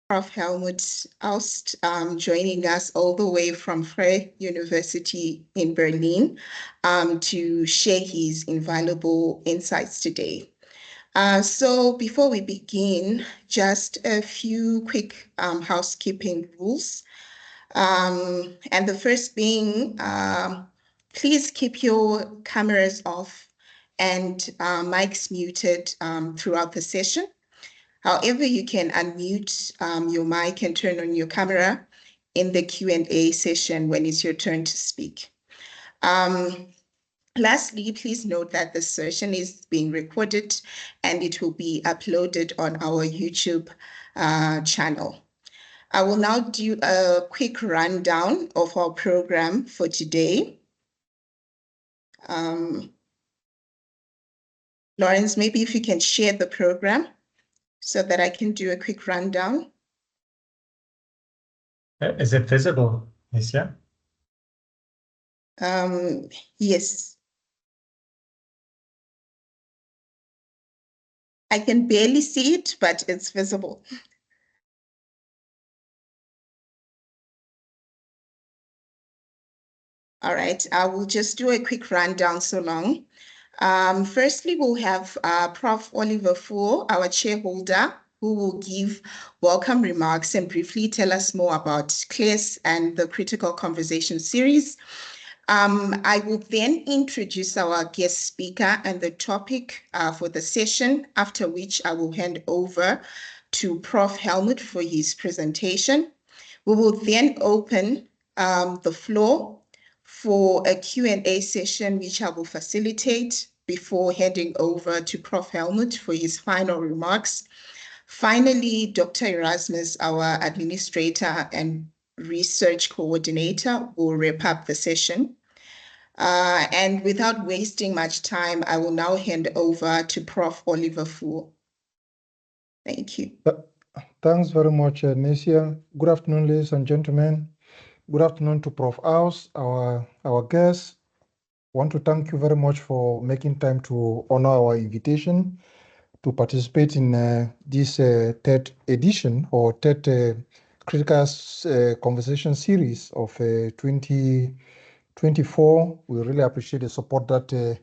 Prof Helmut Aust joining us all the way from Freie Universität in Berlin to share his invaluable insights today. So before we begin, just a few quick housekeeping rules. And the first being, please keep your cameras off and mics muted throughout the session. However, you can unmute your mic and turn on your camera in the Q&A session when it's your turn to speak. Lastly, please note that the session is being recorded and it will be uploaded on our YouTube channel. I will now do a quick rundown of our program for today. Lawrence, maybe if you can share the program so that I can do a quick rundown. Is it visible, Nisha? Yes. I can barely see it, but it's visible. All right, I will just do a quick rundown so long. Firstly, we'll have Prof Oliver Fuhr, our chairholder, who will give welcome remarks and briefly tell us more about CLES and the Critical Conversation series. I will then introduce our guest speaker and the topic for the session, after which I will hand over to Prof Helmut for his presentation. We will then open the floor for a Q&A session, which I will facilitate before handing over to Prof Helmut for his final remarks. Finally, Dr. Erasmus, our administrator and research coordinator, will wrap up the session. And without wasting much time, I will now hand over to Prof Oliver Fuhr. Thank you. Thanks very much, Nesia. Good afternoon, ladies and gentlemen. Good afternoon to Prof Aust, our guest. I want to thank you very much for making time to honor our invitation to participate in this third edition or third critical conversation series of 2024. We really appreciate the support that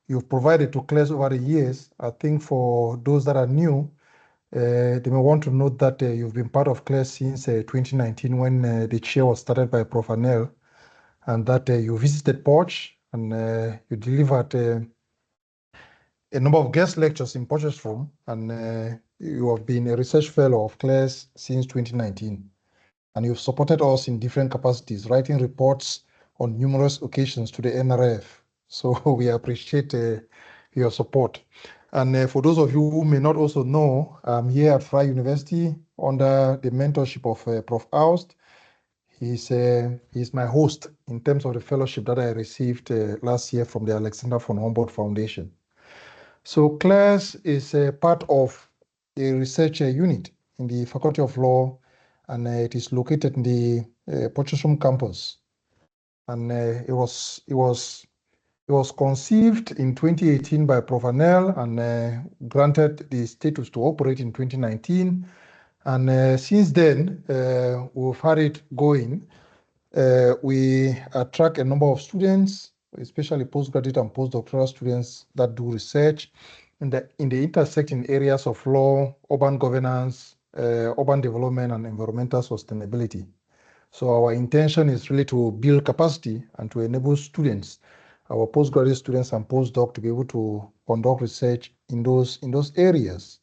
you've provided to CLES over the years. I think for those that are new, they may want to note that you've been part of CLES since 2019 when the chair was started by Prof Anel, and that you visited Poch and you delivered a number of guest lectures in Poch's room, and you have been a research fellow of CLES since 2019. And you've supported us in different capacities, writing reports on numerous occasions to the NRF. So we appreciate your support. And for those of you who may not also know, I'm here at Freie University under the mentorship of Prof Aust. He's my host in terms of the fellowship that I received last year from the Alexander von Humboldt Foundation. So CLES is a part of the research unit in the Faculty of Law, and it is located in the Potchefstroom campus. And it was conceived in 2018 by Prof Anel and granted the status to operate in 2019. And since then, we've had it going. We attract a number of students, especially postgraduate and postdoctoral students that do research in the intersecting areas of law, urban governance, urban development, and environmental sustainability. So our intention is really to build capacity and to enable students, our postgraduate students and postdoc, to be able to conduct research in those areas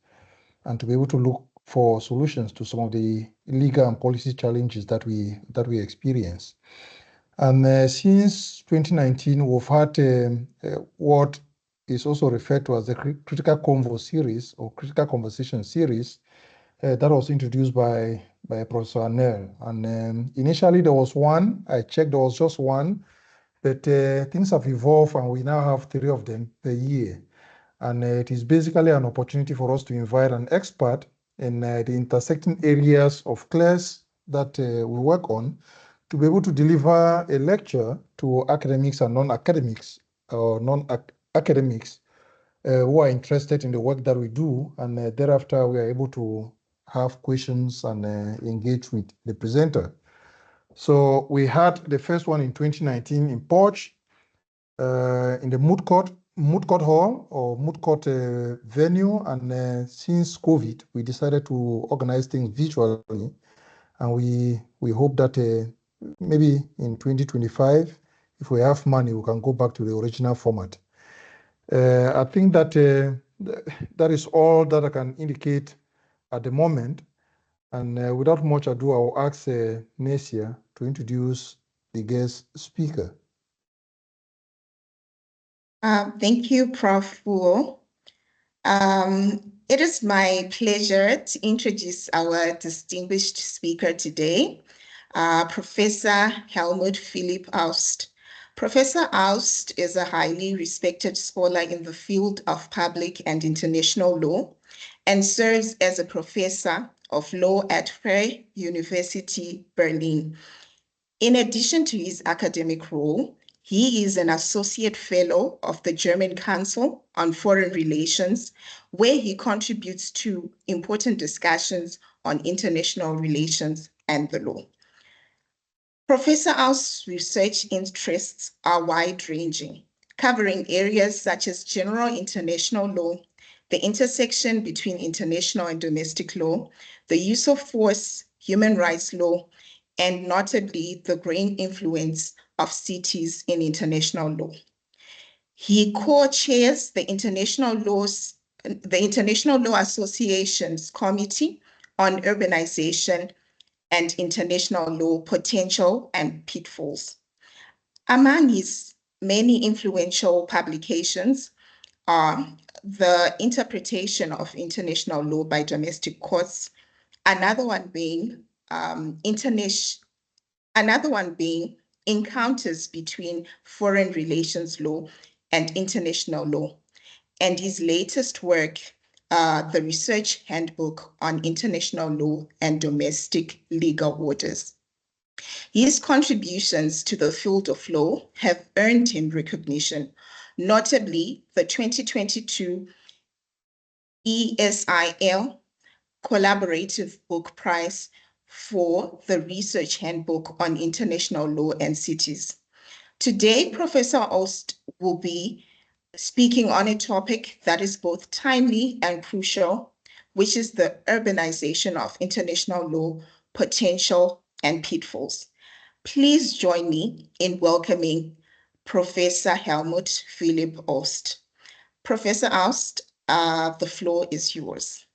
and to be able to look for solutions to some of the legal and policy challenges that we experience. And since 2019, we've had what is also referred to as the Critical Convo series or Critical Conversation series that was introduced by Professor Anel. And initially there was one, I checked there was just one, but things have evolved and we now have 3 of them per year. And it is basically an opportunity for us to invite an expert in the intersecting areas of CLES that we work on to be able to deliver a lecture to academics and non-academics or non-academics who are interested in the work that we do, and thereafter we are able to have questions and engage with the presenter. So we had the first one in 2019 in Porch, in the Moot Court Hall or Moot Court venue. And since COVID, we decided to organize things virtually. And we hope that maybe in 2025, if we have money, we can go back to the original format. I think that that is all that I can indicate at the moment. And without much ado, I will ask Nesia to introduce the guest speaker. Thank you, Prof. Wu. It is my pleasure to introduce our distinguished speaker today, Professor Helmut Philipp Aust. Professor Aust is a highly respected scholar in the field of public and international law and serves as a professor of law at Freie Universität, Berlin. In addition to his academic role, he is an associate fellow of the German Council on Foreign Relations, where he contributes to important discussions on international relations and the law. Professor Aust's research interests are wide-ranging, covering areas such as general international law, the intersection between international and domestic law, the use of force, human rights law, and notably the growing influence of cities in international law. He co-chairs the International Law Association's Committee on Urbanisation and International Law Potential and Pitfalls. Among his many influential publications are The Interpretation of International Law by Domestic Courts, another one being Encounters Between Foreign Relations Law and International Law, and his latest work, the Research Handbook on International Law and Domestic Legal Orders. His contributions to the field of law have earned him recognition, notably the 2022 ESIL Collaborative Book Prize for the Research Handbook on International Law and Cities. Today, Professor Aust will be speaking on a topic that is both timely and crucial, which is the urbanization of international law, potential and pitfalls. Please join me in welcoming Professor Helmut Philipp Aust. Professor Aust, the floor is yours.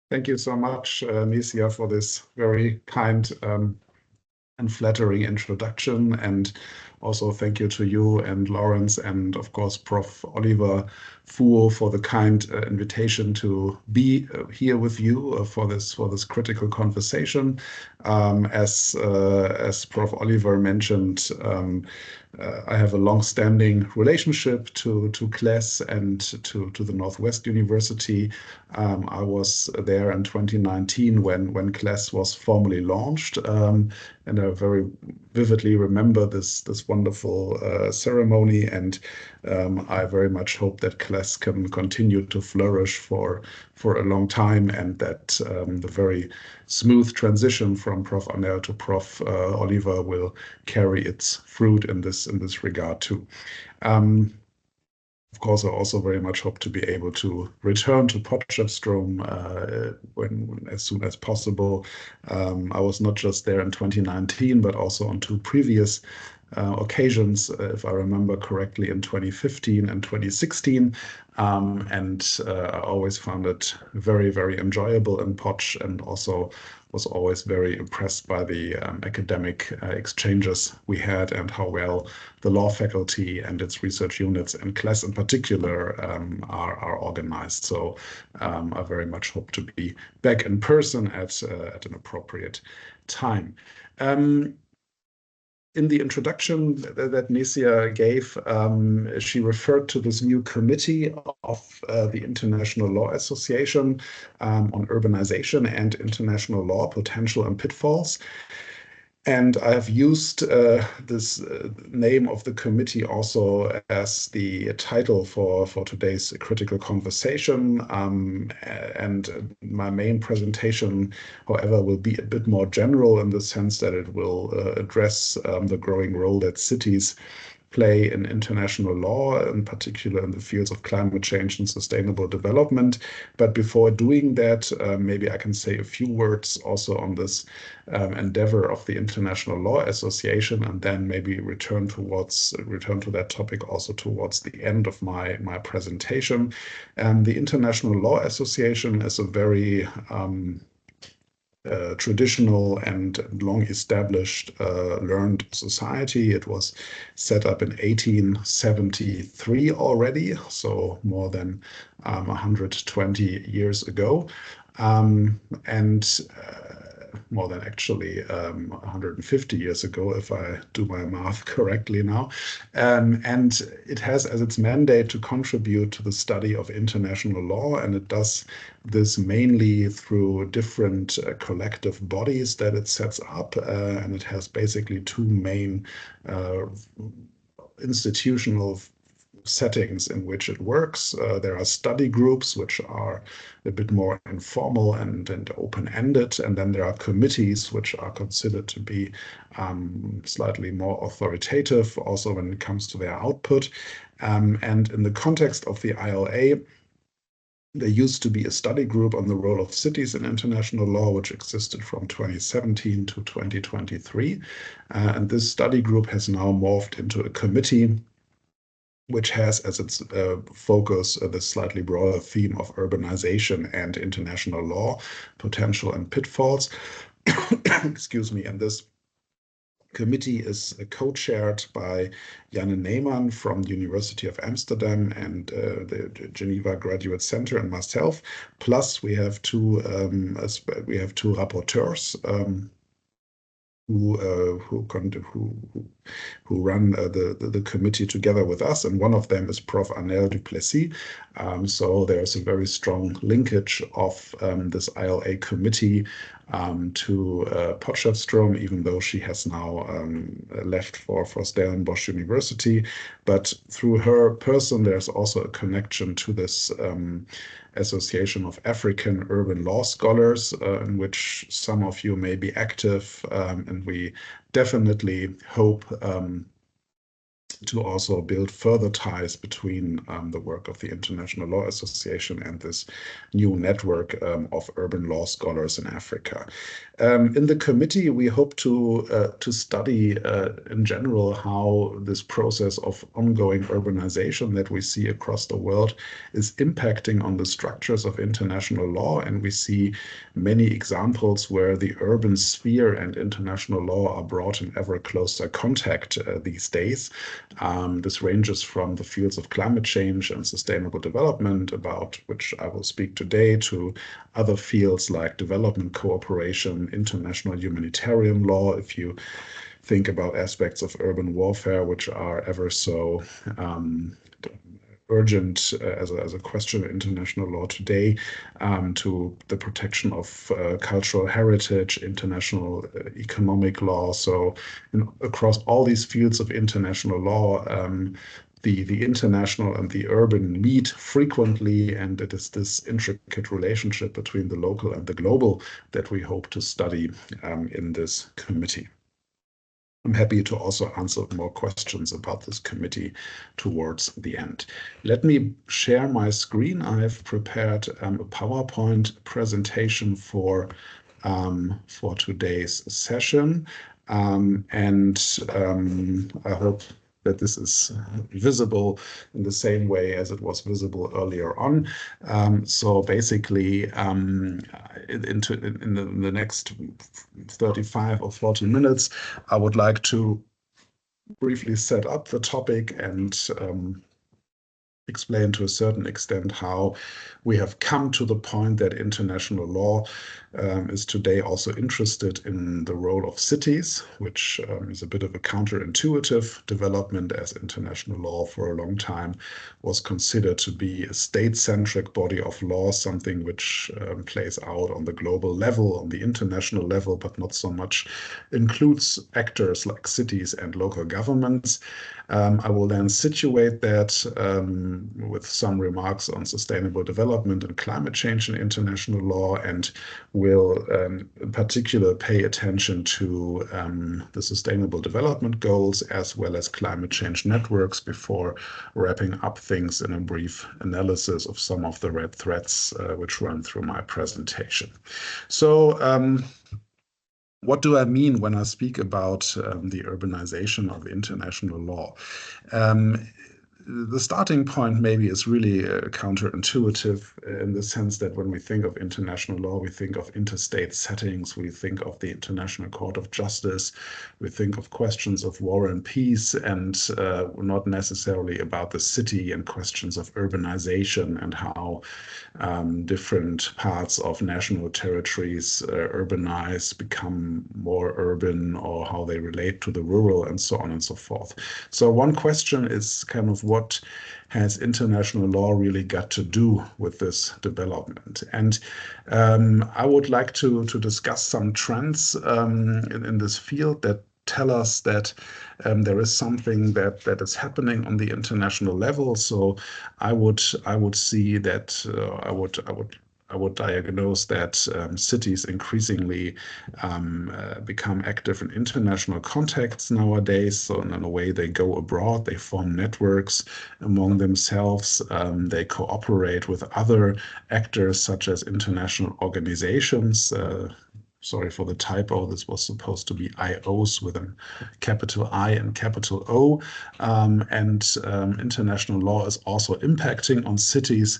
Thank you so much, Nesia, for this very kind and flattering introduction. And also thank you to you and Lawrence and of course Prof Oliver Fu for the kind invitation to be here with you for this critical conversation. As Prof Oliver mentioned, I have a long-standing relationship to CLES and to the Northwest University. I was there in 2019 when CLES was formally launched, and I very vividly remember this wonderful ceremony, and I very much hope that CLES can continue to flourish for a long time, and that the very smooth transition from Prof Arnell to Prof Oliver will carry its fruit in this regard too. Of course, I also very much hope to be able to return to Potchefstroom as soon as possible. I was not just there in 2019, but also on two previous occasions, if I remember correctly, in 2015 and 2016. And I always found it very, very enjoyable in Potch, and also was always very impressed by the academic exchanges we had and how well the law faculty and its research units and CLES in particular are organized. So I very much hope to be back in person at an appropriate time. In the introduction that Nesia gave, she referred to this new committee of the International Law Association on Urbanization and International Law, Potential and Pitfalls. And I have used this name of the committee also as the title for today's critical conversation. And my main presentation, however, will be a bit more general in the sense that it will address the growing role that cities play in international law, in particular in the fields of climate change and sustainable development. But before doing that, maybe I can say a few words also on this endeavor of the International Law Association, and then maybe return to that topic also towards the end of my presentation. The International Law Association is a very traditional and long-established learned society. It was set up in 1873 already, so more than 120 years ago, and more than actually 150 years ago, if I do my math correctly now. And it has as its mandate to contribute to the study of international law, and it does this mainly through different collective bodies that it sets up, and it has basically two main institutional settings in which it works. There are study groups, which are a bit more informal and open-ended, and then there are committees, which are considered to be slightly more authoritative, also when it comes to their output. And in the context of the ILA, there used to be a study group on the role of cities in international law, which existed from 2017 to 2023. And this study group has now morphed into a committee which has as its focus the slightly broader theme of urbanization and international law, potential and pitfalls. Excuse me. And this committee is co-chaired by Janne Neyman from the University of Amsterdam and the Geneva Graduate Center and myself. Plus, we have two rapporteurs. Who run the committee together with us, and one of them is Prof Arnel du Plessis. So there's a very strong linkage of this ILA committee to Potchefstroom, even though she has now left for Stellenbosch University. But through her person, there's also a connection to this Association of African Urban Law Scholars, in which some of you may be active, and we definitely hope to also build further ties between the work of the International Law Association and this new network of urban law scholars in Africa. In the committee, we hope to study in general how this process of ongoing urbanization that we see across the world is impacting on the structures of international law. And we see many examples where the urban sphere and international law are brought in ever closer contact these days. This ranges from the fields of climate change and sustainable development, about which I will speak today, to other fields like development cooperation, international humanitarian law, if you think about aspects of urban warfare, which are ever so urgent as a question of international law today, to the protection of cultural heritage, international economic law. So across all these fields of international law, the international and the urban meet frequently, and it is this intricate relationship between the local and the global that we hope to study in this committee. I'm happy to also answer more questions about this committee towards the end. Let me share my screen. I have prepared a PowerPoint presentation for today's session, and I hope that this is visible in the same way as it was visible earlier on. So basically, in the next 35 or 40 minutes, I would like to briefly set up the topic and explain to a certain extent how we have come to the point that international law is today also interested in the role of cities, which is a bit of a counterintuitive development, as international law for a long time was considered to be a state-centric body of law, something which plays out on the global level, on the international level, but not so much includes actors like cities and local governments. I will then situate that with some remarks on sustainable development and climate change in international law, and will in particular pay attention to the sustainable development goals as well as climate change networks before wrapping up things in a brief analysis of some of the red threads which run through my presentation. So what do I mean when I speak about the urbanization of international law? The starting point maybe is really counterintuitive in the sense that when we think of international law, we think of interstate settings, we think of the International Court of Justice, we think of questions of war and peace, and not necessarily about the city and questions of urbanization and how different parts of national territories urbanize, become more urban, or how they relate to the rural, and so on and so forth. So one question is kind of what has international law really got to do with this development? And I would like to discuss some trends in this field that tell us that there is something that is happening on the international level. So I would see that I would diagnose that cities increasingly become active in international contexts nowadays. So in a way, they go abroad, they form networks among themselves, they cooperate with other actors such as international organizations. Sorry for the typo, this was supposed to be IOs with a capital I and capital O. International law is also impacting on cities,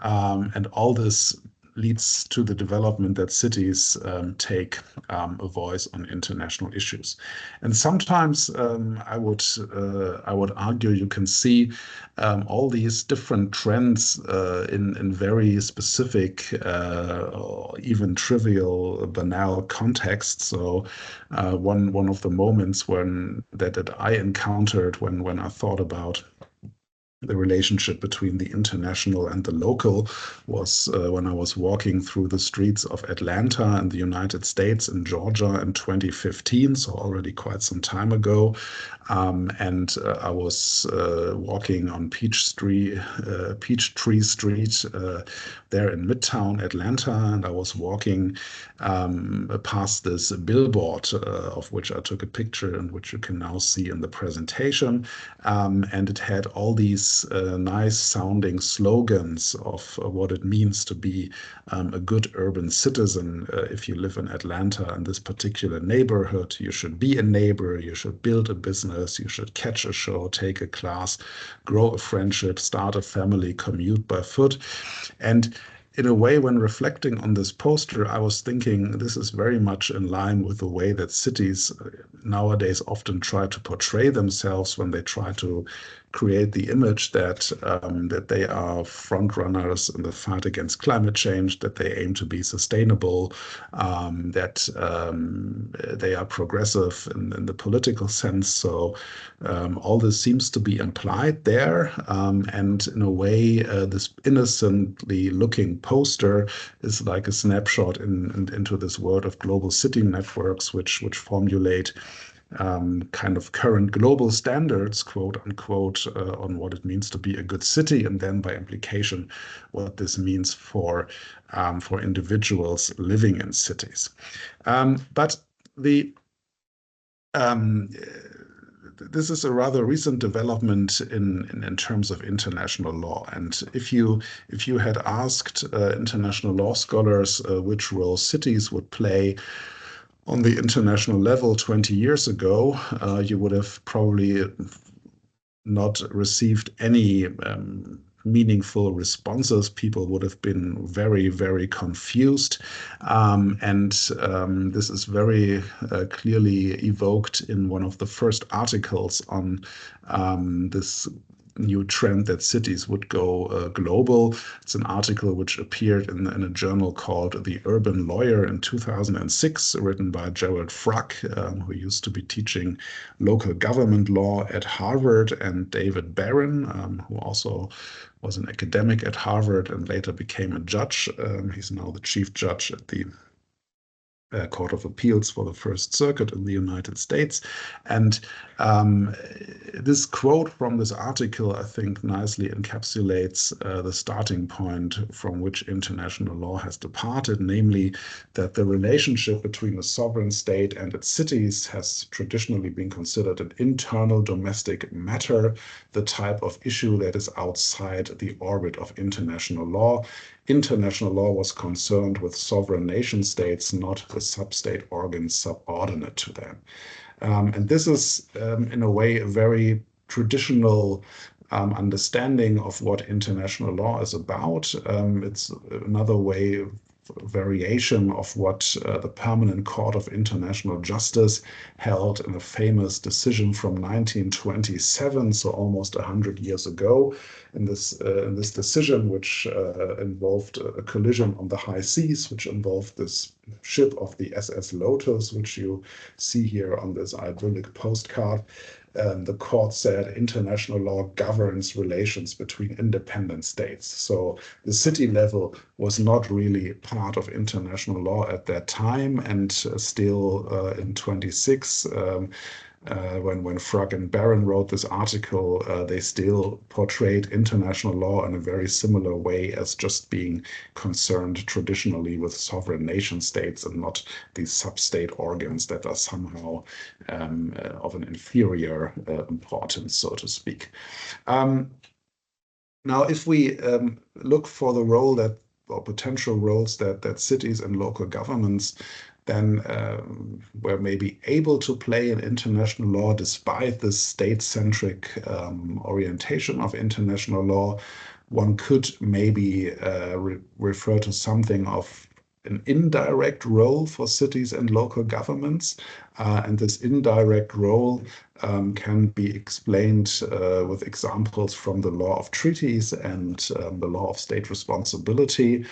and all this leads to the development that cities take a voice on international issues. And sometimes I would argue you can see all these different trends in very specific, even trivial, banal contexts. So one of the moments that I encountered when I thought about the relationship between the international and the local was when I was walking through the streets of Atlanta in the United States in Georgia in 2015, so already quite some time ago. I was walking on Peachtree Street there in Midtown Atlanta, and I was walking past this billboard of which I took a picture and which you can now see in the presentation. And it had all these nice sounding slogans of what it means to be a good urban citizen. If you live in Atlanta in this particular neighborhood, you should be a neighbor, you should build a business, you should catch a show, take a class, grow a friendship, start a family, commute by foot. And in a way, when reflecting on this poster, I was thinking this is very much in line with the way that cities nowadays often try to portray themselves when they try to create the image that they are front runners in the fight against climate change, that they aim to be sustainable, that they are progressive in the political sense. So all this seems to be implied there, and in a way, this innocently looking poster is like a snapshot into this world of global city networks, which formulate kind of current global standards, quote unquote, on what it means to be a good city, and then by implication, what this means for individuals living in cities. But this is a rather recent development in terms of international law. And if you had asked international law scholars which role cities would play on the international level 20 years ago, you would have probably not received any meaningful responses. People would have been very, very confused. This is very clearly evoked in one of the first articles on this new trend that cities would go global. It's an article which appeared in a journal called The Urban Lawyer in 2006, written by Gerald Fruck, who used to be teaching local government law at Harvard, and David Barron, who also was an academic at Harvard and later became a judge. He's now the chief judge at the Court of Appeals for the First Circuit in the United States. And this quote from this article, I think, nicely encapsulates the starting point from which international law has departed, namely that the relationship between a sovereign state and its cities has traditionally been considered an internal domestic matter, the type of issue that is outside the orbit of international law. International law was concerned with sovereign nation states, not the sub-state organs subordinate to them. And this is, in a way, a very traditional understanding of what international law is about. It's another way, variation of what the Permanent Court of International Justice held in a famous decision from 1927, so almost 100 years ago. In this decision, which involved a collision on the high seas, which involved this ship of the SS Lotus, which you see here on this idyllic postcard. The court said international law governs relations between independent states. So the city level was not really part of international law at that time, and still in 26, when Fruck and Barron wrote this article, they still portrayed international law in a very similar way as just being concerned traditionally with sovereign nation states and not these sub-state organs that are somehow of an inferior importance, so to speak. Now, if we look for the role that, or potential roles that cities and local governments then were maybe able to play in international law despite this state-centric orientation of international law, one could maybe refer to something of an indirect role for cities and local governments. And this indirect role can be explained with examples from the law of treaties and the law of state responsibility,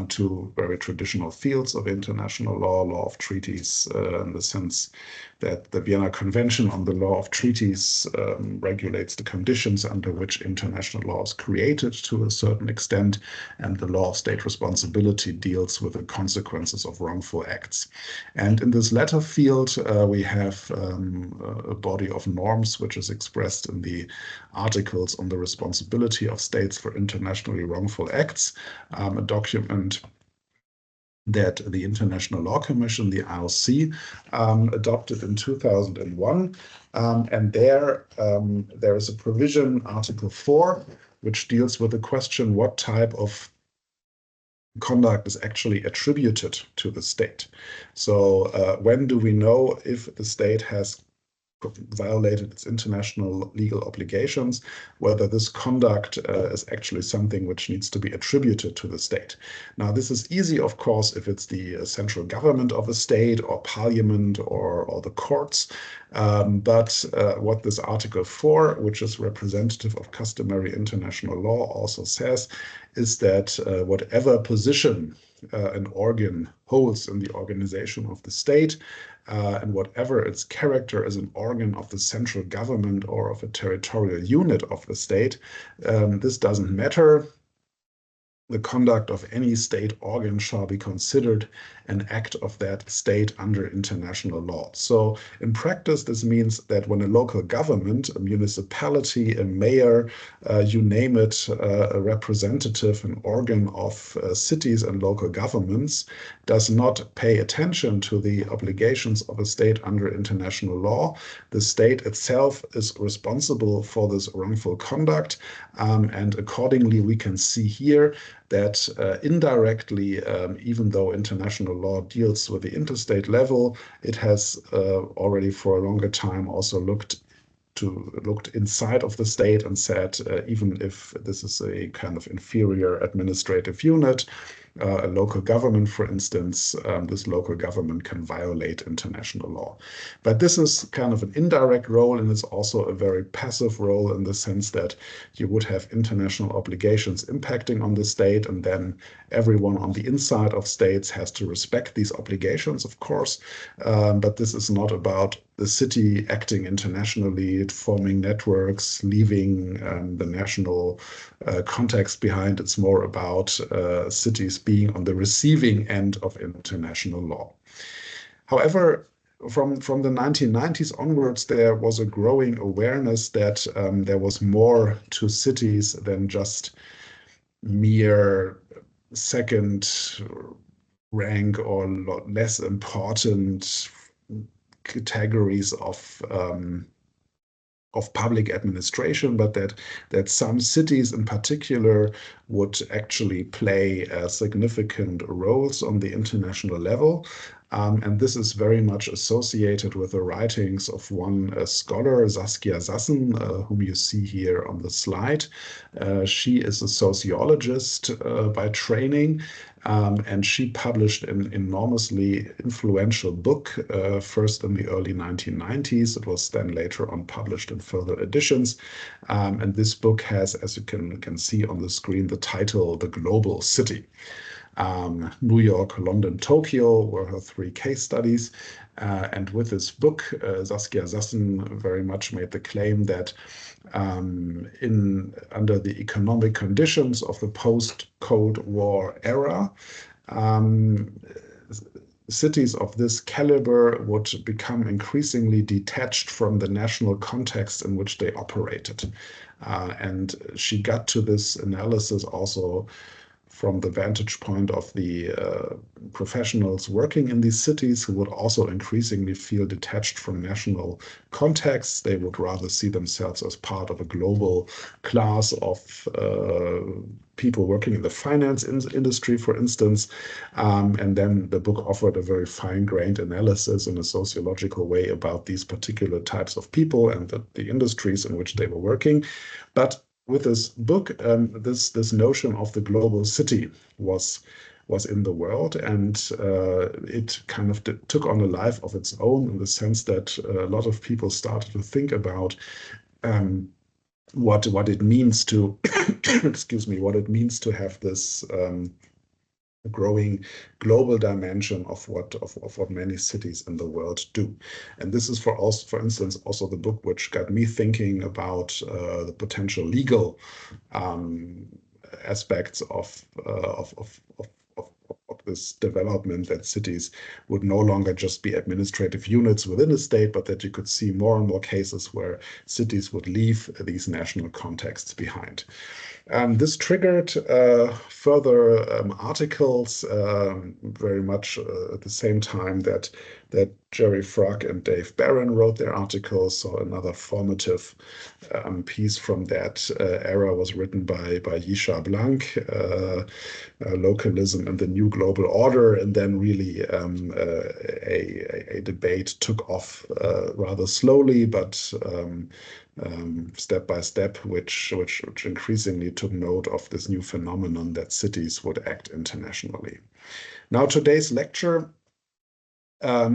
to very traditional fields of international law of treaties, in the sense that the Vienna Convention on the Law of Treaties regulates the conditions under which international law is created to a certain extent, and the law of state responsibility deals with the consequences of wrongful acts. And in this latter field, we have a body of norms which is expressed in the articles on the responsibility of states for internationally wrongful acts, a document that the International Law Commission, the ILC, adopted in 2001. And there is a provision, Article 4, which deals with the question what type of conduct is actually attributed to the state. So when do we know if the state has violated its international legal obligations, whether this conduct is actually something which needs to be attributed to the state. Now, this is easy, of course, if it's the central government of a state or parliament or the courts. But what this Article 4, which is representative of customary international law, also says is that whatever position an organ holds in the organization of the state, and whatever its character as an organ of the central government or of a territorial unit of the state, this doesn't matter. The conduct of any state organ shall be considered an act of that state under international law. So in practice, this means that when a local government, a municipality, a mayor, you name it, a representative, an organ of cities and local governments, does not pay attention to the obligations of a state under international law, the state itself is responsible for this wrongful conduct. And accordingly, we can see here that indirectly, even though international law deals with the interstate level, it has already for a longer time also looked inside of the state and said, even if this is a kind of inferior administrative unit, a local government, for instance, this local government can violate international law. But this is kind of an indirect role, and it's also a very passive role in the sense that you would have international obligations impacting on the state, and then everyone on the inside of states has to respect these obligations, of course. But this is not about the city acting internationally, forming networks, leaving the national context behind. It's more about cities being on the receiving end of international law. However, from the 1990s onwards, there was a growing awareness that there was more to cities than just mere second rank or less important categories of public administration, but that some cities in particular would actually play significant roles on the international level. And this is very much associated with the writings of one scholar, Saskia Sassen, whom you see here on the slide. She is a sociologist by training, and she published an enormously influential book, first in the early 1990s. It was then later on published in further editions. And this book has, as you can see on the screen, the title, The Global City. New York, London, Tokyo were her 3 case studies. And with this book, Saskia Sassen very much made the claim that under the economic conditions of the post-Cold War era, cities of this caliber would become increasingly detached from the national context in which they operated. And she got to this analysis also from the vantage point of the professionals working in these cities, who would also increasingly feel detached from national contexts. They would rather see themselves as part of a global class of people working in the finance industry, for instance. And then the book offered a very fine-grained analysis in a sociological way about these particular types of people and the industries in which they were working. But with this book, this notion of the global city was in the world, and it kind of took on a life of its own, in the sense that a lot of people started to think about what it means to excuse me, what it means to have this growing global dimension of what many cities in the world do. And this is for instance also the book which got me thinking about the potential legal aspects of this development, that cities would no longer just be administrative units within a state, but that you could see more and more cases where cities would leave these national contexts behind. This triggered further articles very much at the same time that Jerry Frog and Dave Barron wrote their articles. So another formative piece from that era was written by Yisha Blank, Localism and the New Global Order, and then really a debate took off rather slowly, but step by step, which increasingly took note of this new phenomenon that cities would act internationally. Now, today's lecture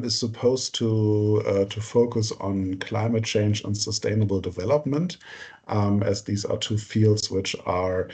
is supposed to focus on climate change and sustainable development, as these are 2 fields which are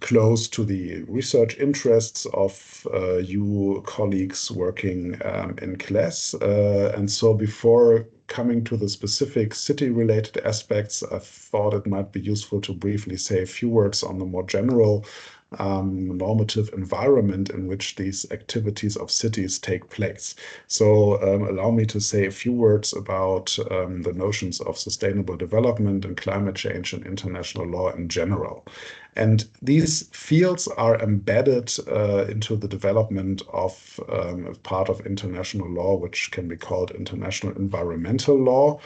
close to the research interests of you colleagues working in CLES. And so before coming to the specific city-related aspects, I thought it might be useful to briefly say a few words on the more general normative environment in which these activities of cities take place. So allow me to say a few words about the notions of sustainable development and climate change and international law in general. And these fields are embedded into the development of part of international law, which can be called international environmental law,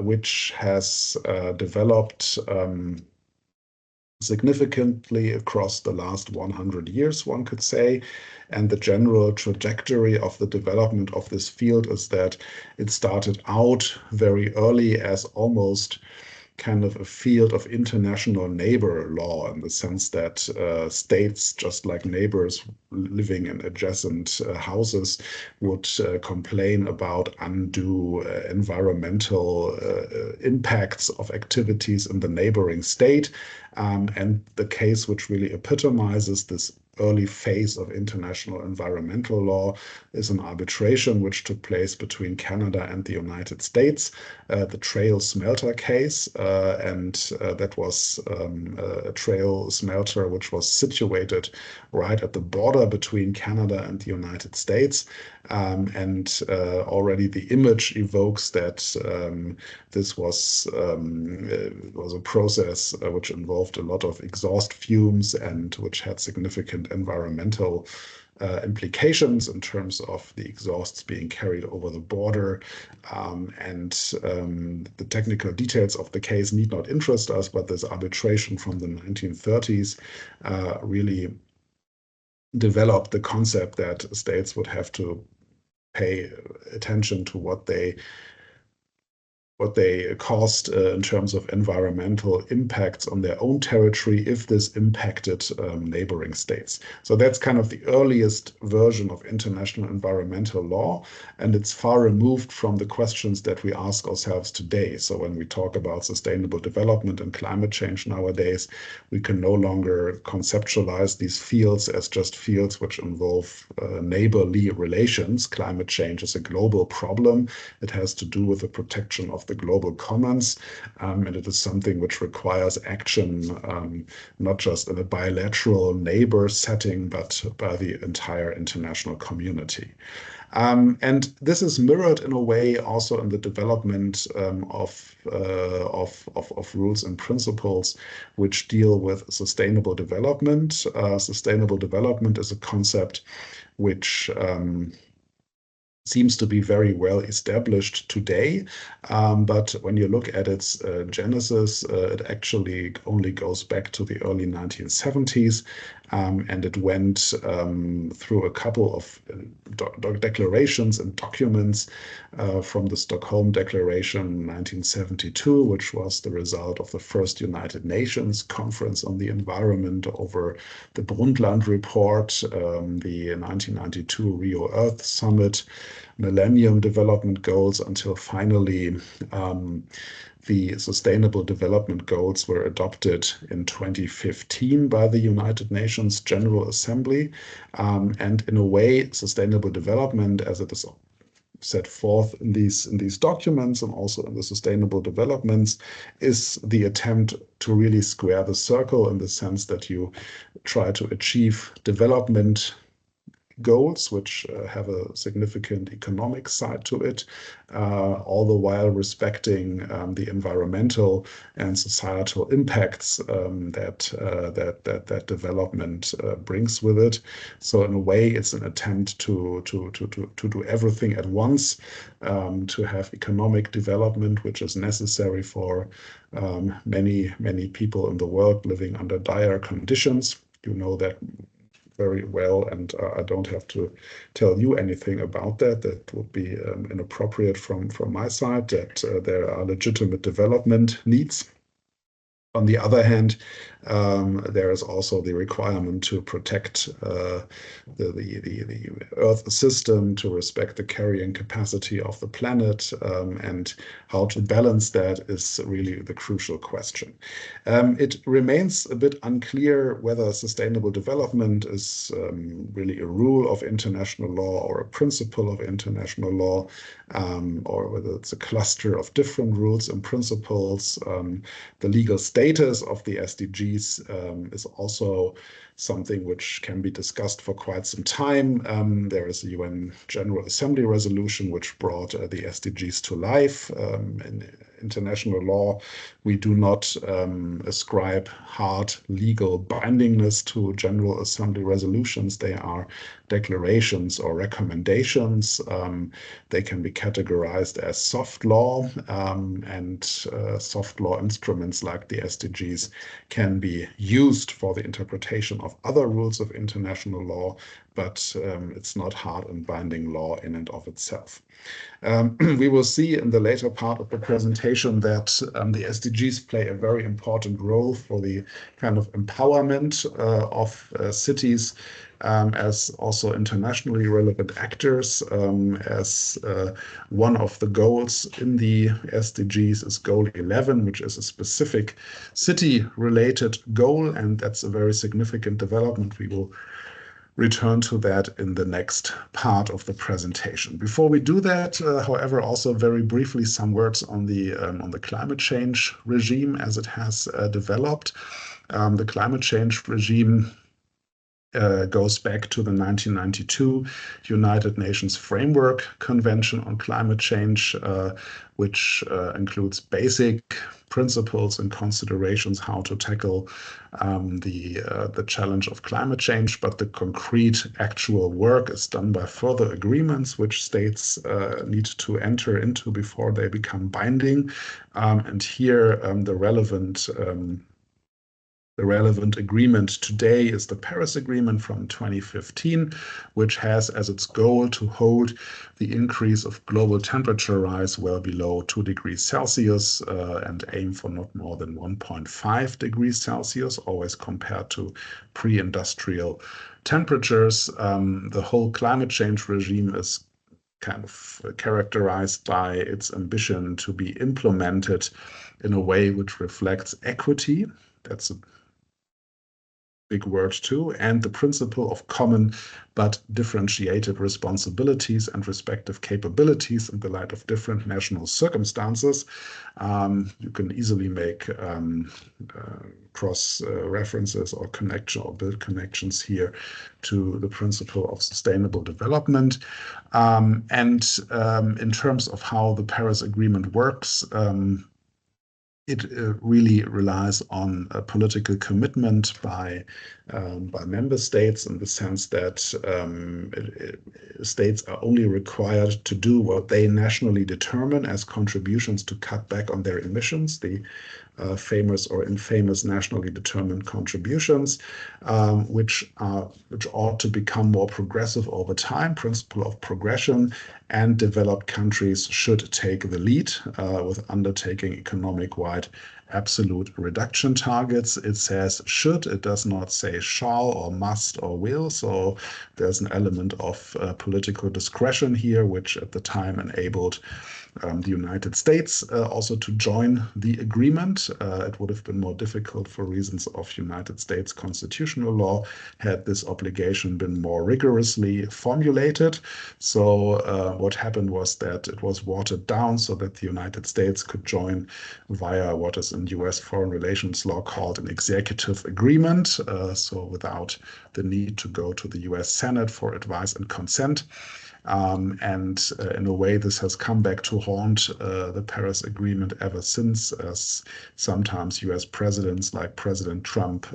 which has developed significantly across the last 100 years, one could say. And the general trajectory of the development of this field is that it started out very early as almost kind of a field of international neighbor law, in the sense that states, just like neighbors living in adjacent houses, would complain about undue environmental impacts of activities in the neighboring state. And the case which really epitomizes this early phase of international environmental law is an arbitration which took place between Canada and the United States, the Trail Smelter case, and that was a trail smelter which was situated right at the border between Canada and the United States. And already the image evokes that this was a process which involved a lot of exhaust fumes and which had significant environmental implications in terms of the exhausts being carried over the border. The technical details of the case need not interest us, but this arbitration from the 1930s really developed the concept that states would have to pay attention to what they caused in terms of environmental impacts on their own territory if this impacted neighboring states. So that's kind of the earliest version of international environmental law, and it's far removed from the questions that we ask ourselves today. So when we talk about sustainable development and climate change nowadays, we can no longer conceptualize these fields as just fields which involve neighborly relations. Climate change is a global problem. It has to do with the protection of the global commons, and it is something which requires action, not just in a bilateral neighbor setting, but by the entire international community. And this is mirrored in a way also in the development of rules and principles which deal with sustainable development. Sustainable development is a concept which seems to be very well established today, but when you look at its genesis, it actually only goes back to the early 1970s, and it went through a couple of declarations and documents from the Stockholm Declaration in 1972, which was the result of the first United Nations Conference on the Environment over the Brundtland Report, the 1992 Rio Earth Summit, Millennium Development Goals, until finally the Sustainable Development Goals were adopted in 2015 by the United Nations General Assembly. And in a way, sustainable development, as it is set forth in these documents and also in the sustainable developments, is the attempt to really square the circle, in the sense that you try to achieve development goals which have a significant economic side to it, all the while respecting the environmental and societal impacts that development brings with it. So in a way, it's an attempt to do everything at once, to have economic development, which is necessary for many people in the world living under dire conditions. You know that very well, and I don't have to tell you anything about that. That would be inappropriate from my side, that there are legitimate development needs. On the other hand, there is also the requirement to protect the Earth system, to respect the carrying capacity of the planet, and how to balance that is really the crucial question. It remains a bit unclear whether sustainable development is really a rule of international law or a principle of international law, or whether it's a cluster of different rules and principles. The legal status of the SDGs is also something which can be discussed for quite some time. There is a UN General Assembly resolution which brought the SDGs to life. In international law, we do not ascribe hard legal bindingness to General Assembly resolutions. They are declarations or recommendations. They can be categorized as soft law, and soft law instruments like the SDGs can be used for the interpretation of other rules of international law, but it's not hard and binding law in and of itself. We will see in the later part of the presentation that the SDGs play a very important role for the kind of empowerment of cities as also internationally relevant actors, as one of the goals in the SDGs is goal 11, which is a specific city-related goal, and that's a very significant development. We will return to that in the next part of the presentation. Before we do that, however, also very briefly some words on the climate change regime as it has developed. The climate change regime goes back to the 1992 United Nations Framework Convention on Climate Change, which includes basic principles and considerations how to tackle the challenge of climate change, but the concrete actual work is done by further agreements which states need to enter into before they become binding. And here the relevant agreement today is the Paris Agreement from 2015, which has as its goal to hold the increase of global temperature rise well below 2 degrees Celsius and aim for not more than 1.5 degrees Celsius, always compared to pre-industrial temperatures. The whole climate change regime is kind of characterized by its ambition to be implemented in a way which reflects equity. That's a big word too, and the principle of common but differentiated responsibilities and respective capabilities in the light of different national circumstances. You can easily make cross references or build connections here to the principle of sustainable development. And in terms of how the Paris Agreement works, it really relies on a political commitment by member states, in the sense that states are only required to do what they nationally determine as contributions to cut back on their emissions, the famous or infamous nationally determined contributions, which ought to become more progressive over time, principle of progression, and developed countries should take the lead with undertaking economic-wide absolute reduction targets. It says should, it does not say shall or must or will, so there's an element of political discretion here, which at the time enabled the United States also to join the agreement. It would have been more difficult for reasons of United States constitutional law had this obligation been more rigorously formulated. So what happened was that it was watered down so that the United States could join via what is in US foreign relations law called an executive agreement, so without the need to go to the US Senate for advice and consent. And in a way, this has come back to haunt the Paris Agreement ever since, as sometimes US presidents like President Trump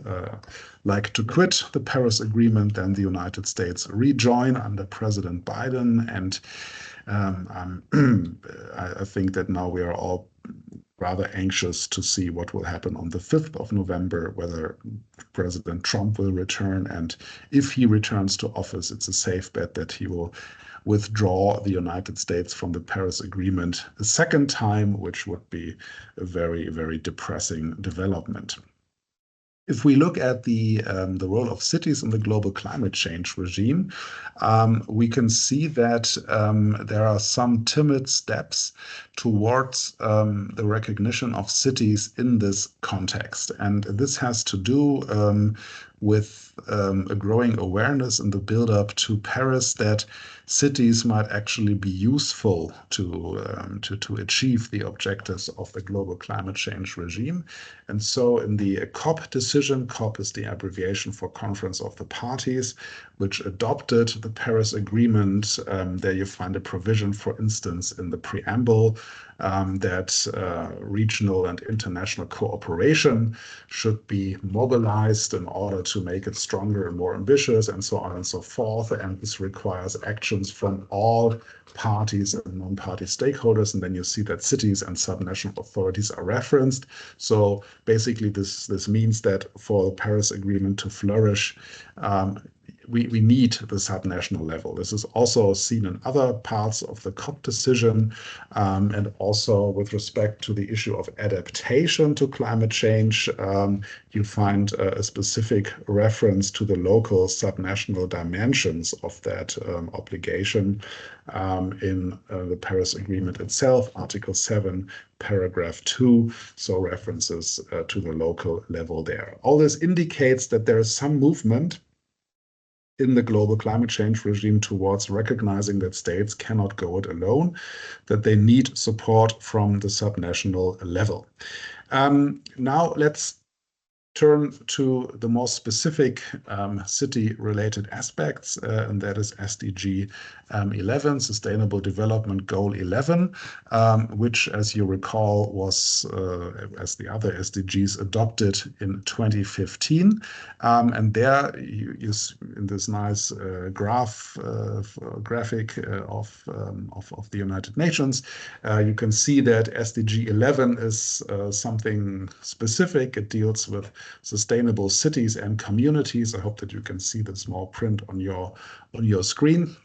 like to quit the Paris Agreement, then the United States rejoin under President Biden. And I think that now we are all rather anxious to see what will happen on the 5th of November, whether President Trump will return. And if he returns to office, it's a safe bet that he will withdraw the United States from the Paris Agreement a second time, which would be a very, very depressing development. If we look at the role of cities in the global climate change regime, we can see that there are some timid steps towards the recognition of cities in this context. And this has to do with a growing awareness in the build-up to Paris that cities might actually be useful to achieve the objectives of the global climate change regime. And so in the COP decision, COP is the abbreviation for Conference of the Parties, which adopted the Paris Agreement. There you find a provision, for instance, in the preamble that regional and international cooperation should be mobilized in order to make it stronger and more ambitious, and so on and so forth. And this requires actions from all parties and non-party stakeholders. And then you see that cities and subnational authorities are referenced. So basically this means that for the Paris Agreement to flourish, we need the subnational level. This is also seen in other parts of the COP decision, and also with respect to the issue of adaptation to climate change, you find a specific reference to the local subnational dimensions of that obligation in the Paris Agreement itself, Article 7, paragraph 2, so references to the local level there. All this indicates that there is some movement in the global climate change regime towards recognizing that states cannot go it alone, that they need support from the subnational level. Now let's turn to the more specific city-related aspects, and that is SDG 11, Sustainable Development Goal 11, which, as you recall, was, as the other SDGs, adopted in 2015. And there, in this nice graphic of the United Nations, you can see that SDG 11 is something specific. It deals with sustainable cities and communities. I hope that you can see the small print on your screen.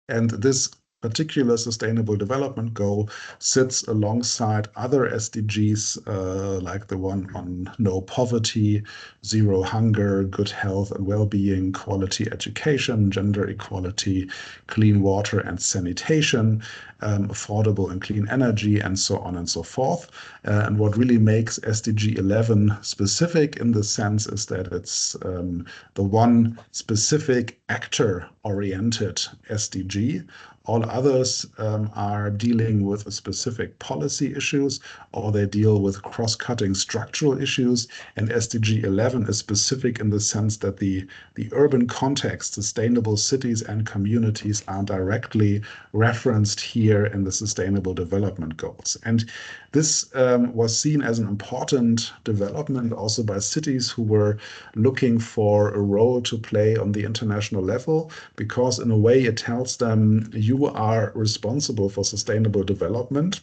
And this particular sustainable development goal sits alongside other SDGs, like the one on no poverty, zero hunger, good health and well-being, quality education, gender equality, clean water and sanitation, affordable and clean energy, and so on and so forth. And what really makes SDG 11 specific in this sense is that it's the one specific actor-oriented SDG. All others are dealing with specific policy issues, or they deal with cross-cutting structural issues. And SDG 11 is specific in the sense that the urban context, sustainable cities and communities, are directly referenced here in the Sustainable Development Goals. And this was seen as an important development also by cities who were looking for a role to play on the international level, because in a way it tells them, you are responsible for sustainable development.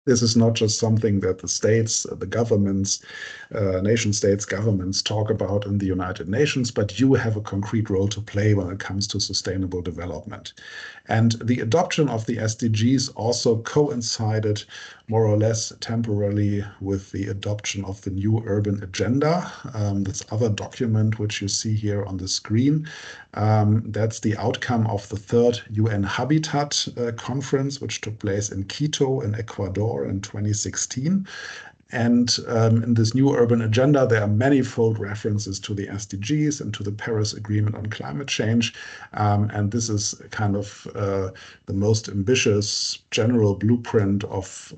This is not just something that the states, the governments, nation states governments talk about in the United Nations, but you have a concrete role to play when it comes to sustainable development. And the adoption of the SDGs also coincided more or less temporarily with the adoption of the new urban agenda, this other document which you see here on the screen. That's the outcome of the 3rd UN Habitat Conference, which took place in Quito in Ecuador in 2016. And in this new urban agenda, there are manifold references to the SDGs and to the Paris Agreement on Climate Change. And this is kind of the most ambitious general blueprint of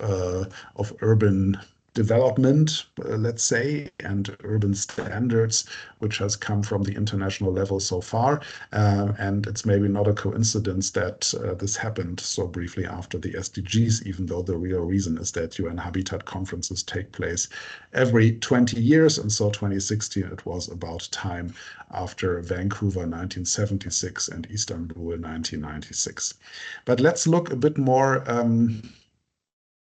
urban development, let's say, and urban standards, which has come from the international level so far. And it's maybe not a coincidence that this happened so briefly after the SDGs, even though the real reason is that UN Habitat conferences take place every 20 years. And so 2016, it was about time after Vancouver 1976 and Istanbul 1996. But let's look a bit more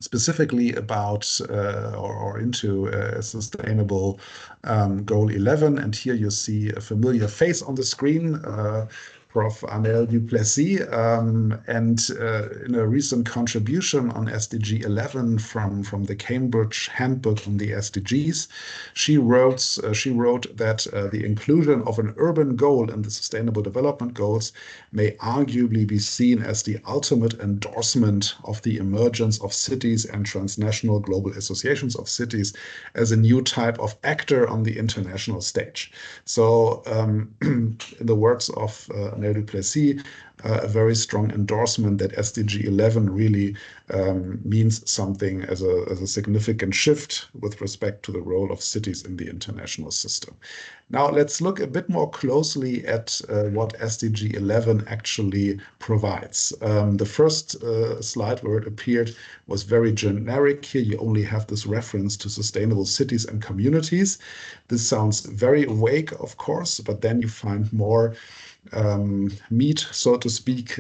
specifically about or into sustainable goal 11. And here you see a familiar face on the screen, Prof Arnel Duplessis, and in a recent contribution on SDG 11 from the Cambridge Handbook on the SDGs, she wrote that the inclusion of an urban goal in the Sustainable Development Goals may arguably be seen as the ultimate endorsement of the emergence of cities and transnational global associations of cities as a new type of actor on the international stage. So in the words of Arnel Duplessis, a very strong endorsement that SDG 11 really means something as a significant shift with respect to the role of cities in the international system. Now let's look a bit more closely at what SDG 11 actually provides. The first slide where it appeared was very generic. Here you only have this reference to sustainable cities and communities. This sounds very vague, of course, but then you find more meat, so to speak,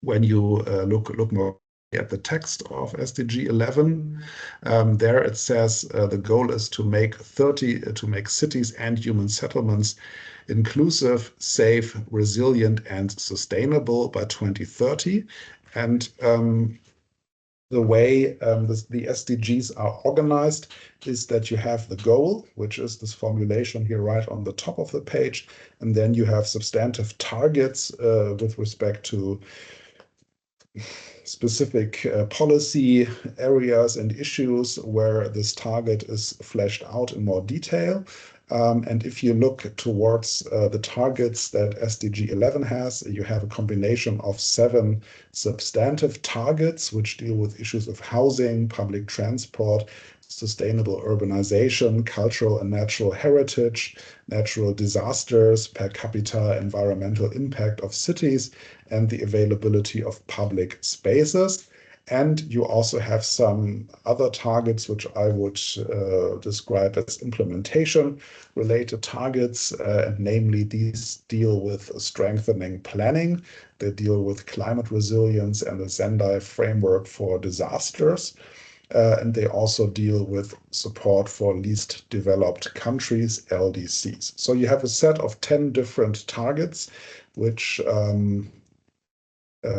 when you look more at the text of SDG 11. There it says the goal is to make cities and human settlements inclusive, safe, resilient, and sustainable by 2030. And the way the SDGs are organized is that you have the goal, which is this formulation here right on the top of the page, and then you have substantive targets with respect to specific policy areas and issues where this target is fleshed out in more detail. And if you look towards the targets that SDG 11 has, you have a combination of 7 substantive targets which deal with issues of housing, public transport, sustainable urbanization, cultural and natural heritage, natural disasters, per capita environmental impact of cities, and the availability of public spaces. And you also have some other targets which I would describe as implementation-related targets, and namely these deal with strengthening planning, they deal with climate resilience and the Sendai framework for disasters. And they also deal with support for least developed countries, LDCs. So you have a set of 10 different targets, which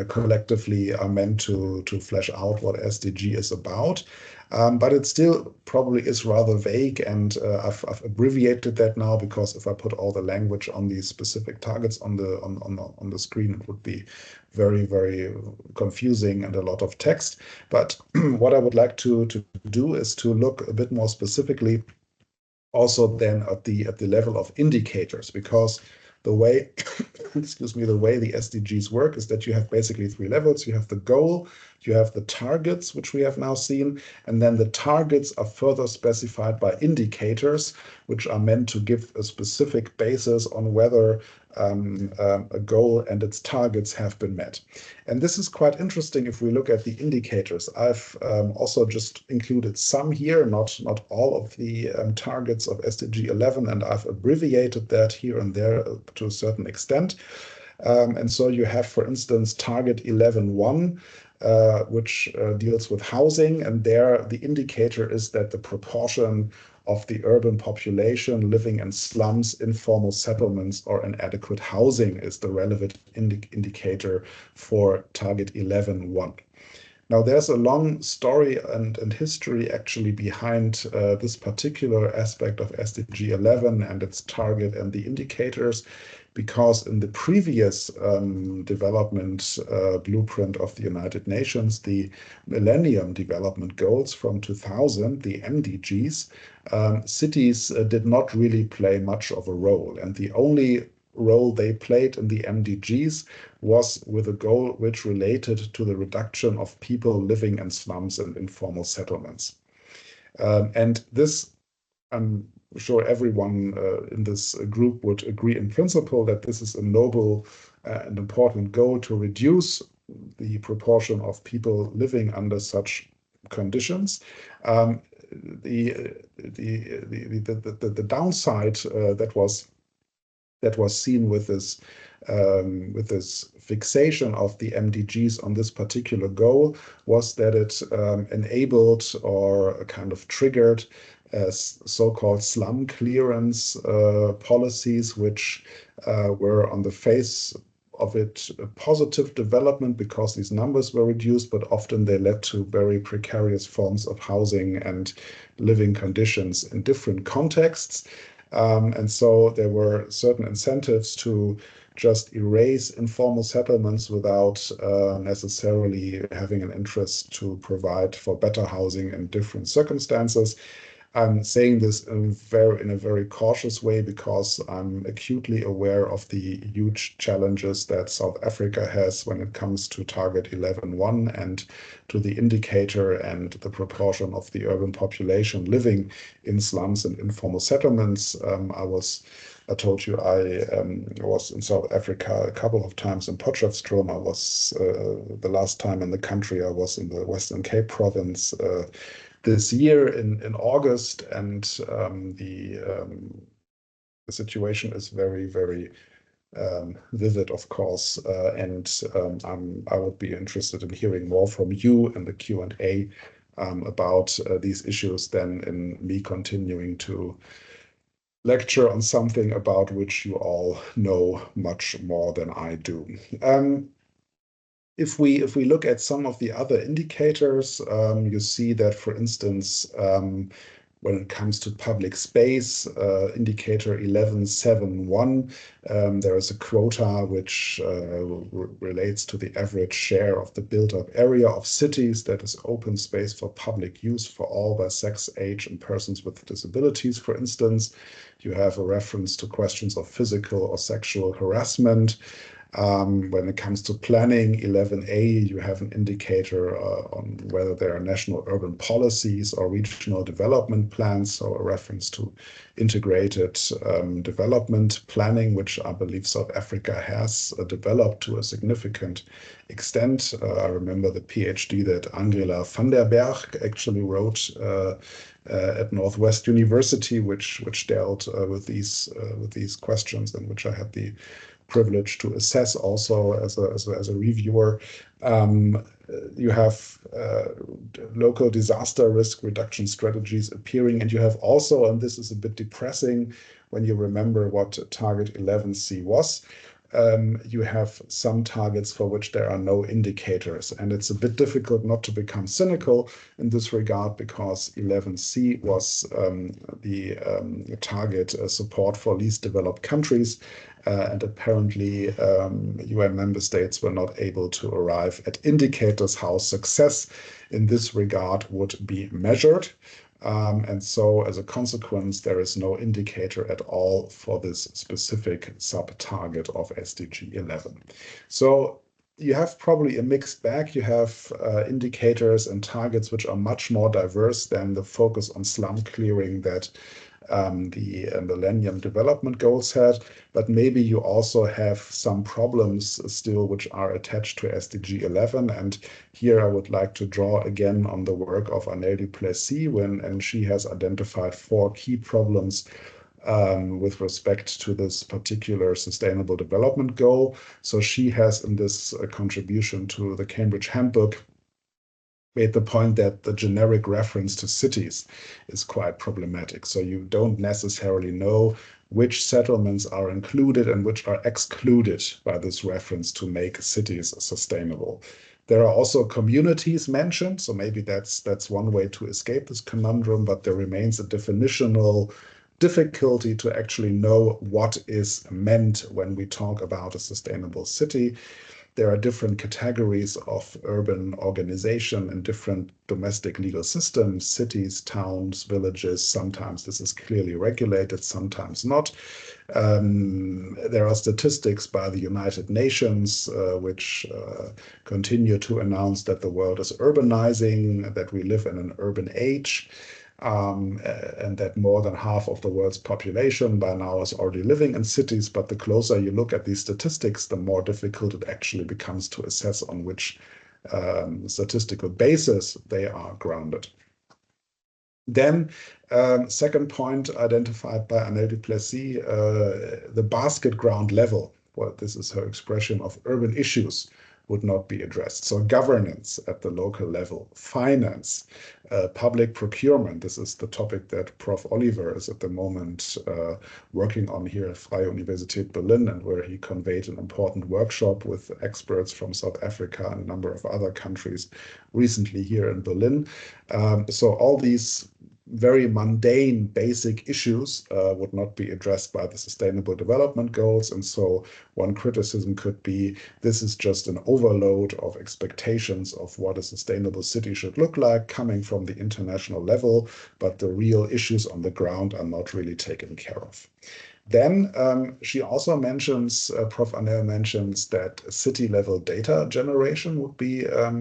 collectively are meant to flesh out what SDG is about. But it still probably is rather vague, and I've abbreviated that now because if I put all the language on these specific targets on the screen, it would be very, very confusing and a lot of text. But what I would like to do is to look a bit more specifically also then at the level of indicators, because the way, excuse me, the way the SDGs work is that you have basically 3 levels. You have the goal, you have the targets, which we have now seen, and then the targets are further specified by indicators, which are meant to give a specific basis on whether a goal and its targets have been met. And this is quite interesting if we look at the indicators. I've also just included some here, not all of the targets of SDG 11, and I've abbreviated that here and there to a certain extent. And so you have, for instance, target 11.1, which deals with housing, and there the indicator is that the proportion of the urban population living in slums, informal settlements, or inadequate housing is the relevant indicator for target 11.1. Now, there's a long story and history actually behind this particular aspect of SDG 11 and its target and the indicators, because in the previous development blueprint of the United Nations, the Millennium Development Goals from 2000, the MDGs, cities did not really play much of a role. And the only role they played in the MDGs was with a goal which related to the reduction of people living in slums and informal settlements. And this, I'm sure everyone in this group would agree in principle that this is a noble and important goal to reduce the proportion of people living under such conditions. The downside that was seen with this fixation of the MDGs on this particular goal was that it enabled or kind of triggered so-called slum clearance policies, which were on the face of it a positive development because these numbers were reduced, but often they led to very precarious forms of housing and living conditions in different contexts. And so there were certain incentives to just erase informal settlements without necessarily having an interest to provide for better housing in different circumstances. I'm saying this in a very cautious way because I'm acutely aware of the huge challenges that South Africa has when it comes to target 11.1 and to the indicator and the proportion of the urban population living in slums and informal settlements. I told you I was in South Africa a couple of times in Potchefstroom. I was the last time in the country, I was in the Western Cape province this year in August, and the situation is very, very vivid, of course, and I would be interested in hearing more from you in the Q&A about these issues than in me continuing to lecture on something about which you all know much more than I do. If we look at some of the other indicators, you see that, for instance, when it comes to public space, indicator 1171, there is a quota which relates to the average share of the built-up area of cities that is open space for public use for all by sex, age, and persons with disabilities, for instance. You have a reference to questions of physical or sexual harassment. When it comes to planning, 11A, you have an indicator on whether there are national urban policies or regional development plans, so a reference to integrated development planning, which I believe South Africa has developed to a significant extent. I remember the PhD that Angela van der Berg actually wrote at Northwest University, which dealt with these questions, and which I had the privilege to assess also as a reviewer. You have local disaster risk reduction strategies appearing, and you have also, and this is a bit depressing when you remember what target 11C was, you have some targets for which there are no indicators. And it's a bit difficult not to become cynical in this regard, because 11C was the target support for least developed countries. And apparently UN member states were not able to arrive at indicators how success in this regard would be measured. And so as a consequence, there is no indicator at all for this specific sub-target of SDG 11. So you have probably a mixed bag. You have indicators and targets which are much more diverse than the focus on slum clearing that the Millennium Development Goals had, but maybe you also have some problems still which are attached to SDG 11. And here I would like to draw again on the work of Annelle du Plessis, and she has identified 4 key problems with respect to this particular sustainable development goal. So she has, in this contribution to the Cambridge Handbook, made the point that the generic reference to cities is quite problematic. So you don't necessarily know which settlements are included and which are excluded by this reference to make cities sustainable. There are also communities mentioned, so maybe that's one way to escape this conundrum, but there remains a definitional difficulty to actually know what is meant when we talk about a sustainable city. There are different categories of urban organization and different domestic legal systems, cities, towns, villages. Sometimes this is clearly regulated, sometimes not. There are statistics by the United Nations which continue to announce that the world is urbanizing, that we live in an urban age. And that more than half of the world's population by now is already living in cities. But the closer you look at these statistics, the more difficult it actually becomes to assess on which statistical basis they are grounded. Then, second point identified by Annelle du Plessis, the basket ground level. Well, this is her expression of urban issues would not be addressed. So governance at the local level, finance, public procurement. This is the topic that Prof Oliver is at the moment working on here at Freie Universität Berlin, and where he conveyed an important workshop with experts from South Africa and a number of other countries recently here in Berlin. So all these very mundane, basic issues would not be addressed by the Sustainable Development Goals. And so one criticism could be, this is just an overload of expectations of what a sustainable city should look like coming from the international level, but the real issues on the ground are not really taken care of. Then she also mentions, Prof. Annelle mentions, that city-level data generation would be a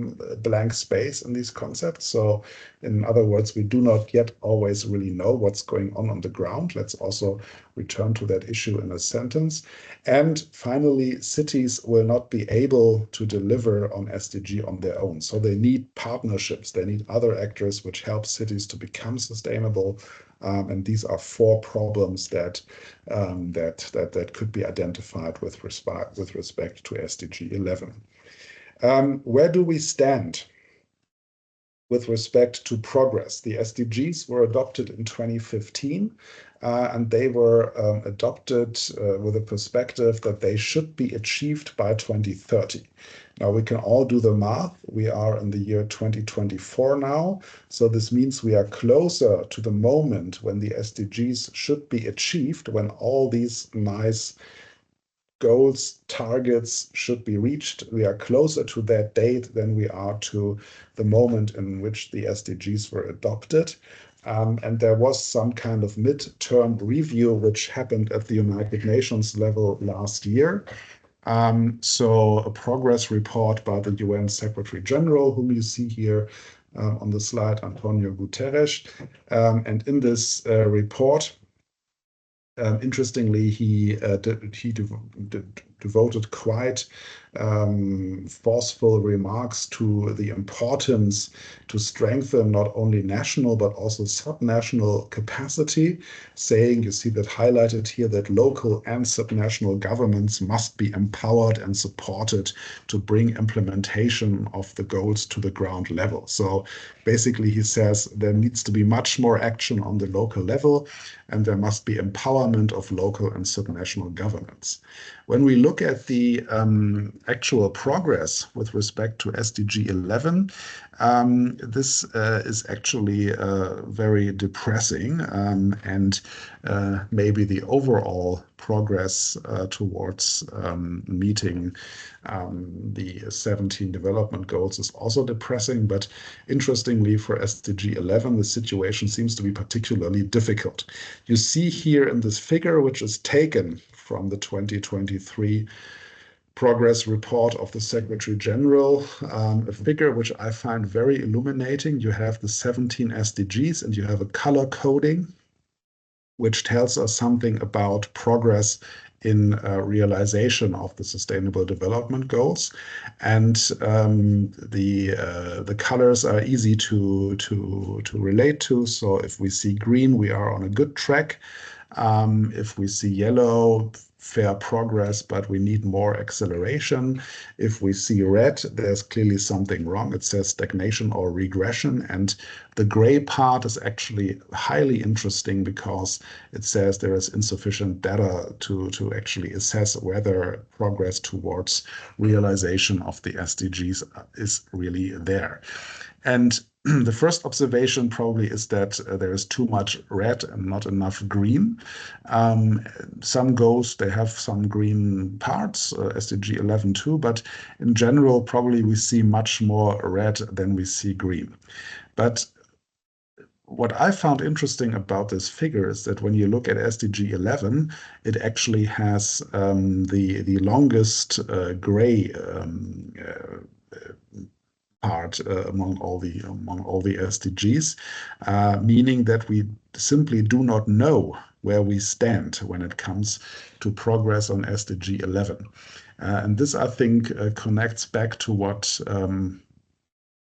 blank space in these concepts. So in other words, we do not yet always really know what's going on the ground. Let's also return to that issue in a sentence. And finally, cities will not be able to deliver on SDG on their own. So they need partnerships. They need other actors which help cities to become sustainable. And these are 4 problems that could be identified with respect to SDG 11. Where do we stand with respect to progress? The SDGs were adopted in 2015, and they were adopted with a perspective that they should be achieved by 2030. Now, we can all do the math. We are in the year 2024 now, so this means we are closer to the moment when the SDGs should be achieved, when all these nice goals, targets should be reached. We are closer to that date than we are to the moment in which the SDGs were adopted. And there was some kind of midterm review which happened at the United Nations level last year. So a progress report by the UN Secretary General, whom you see here on the slide, Antonio Guterres. And in this report, interestingly, he devoted quite forceful remarks to the importance to strengthen not only national but also subnational capacity, saying, you see that highlighted here, that local and subnational governments must be empowered and supported to bring implementation of the goals to the ground level. So basically, he says there needs to be much more action on the local level, and there must be empowerment of local and subnational governments. When we look at the actual progress with respect to SDG 11, this is actually very depressing, and maybe the overall progress towards meeting the 17 development goals is also depressing. But interestingly, for SDG 11, the situation seems to be particularly difficult. You see here in this figure, which is taken from the 2023 progress report of the Secretary General, a figure which I find very illuminating. You have the 17 SDGs and you have a color coding, which tells us something about progress in realization of the Sustainable Development Goals. And the colors are easy to relate to. So if we see green, we are on a good track. If we see yellow, fair progress, but we need more acceleration. If we see red, there's clearly something wrong. It says stagnation or regression. And the gray part is actually highly interesting because it says there is insufficient data to actually assess whether progress towards realization of the SDGs is really there. And the first observation probably is that there is too much red and not enough green. Some goals, they have some green parts, SDG 11 too, but in general, probably we see much more red than we see green. But what I found interesting about this figure is that when you look at SDG 11, it actually has the longest gray part among all the SDGs, meaning that we simply do not know where we stand when it comes to progress on SDG 11. And this, I think, connects back to what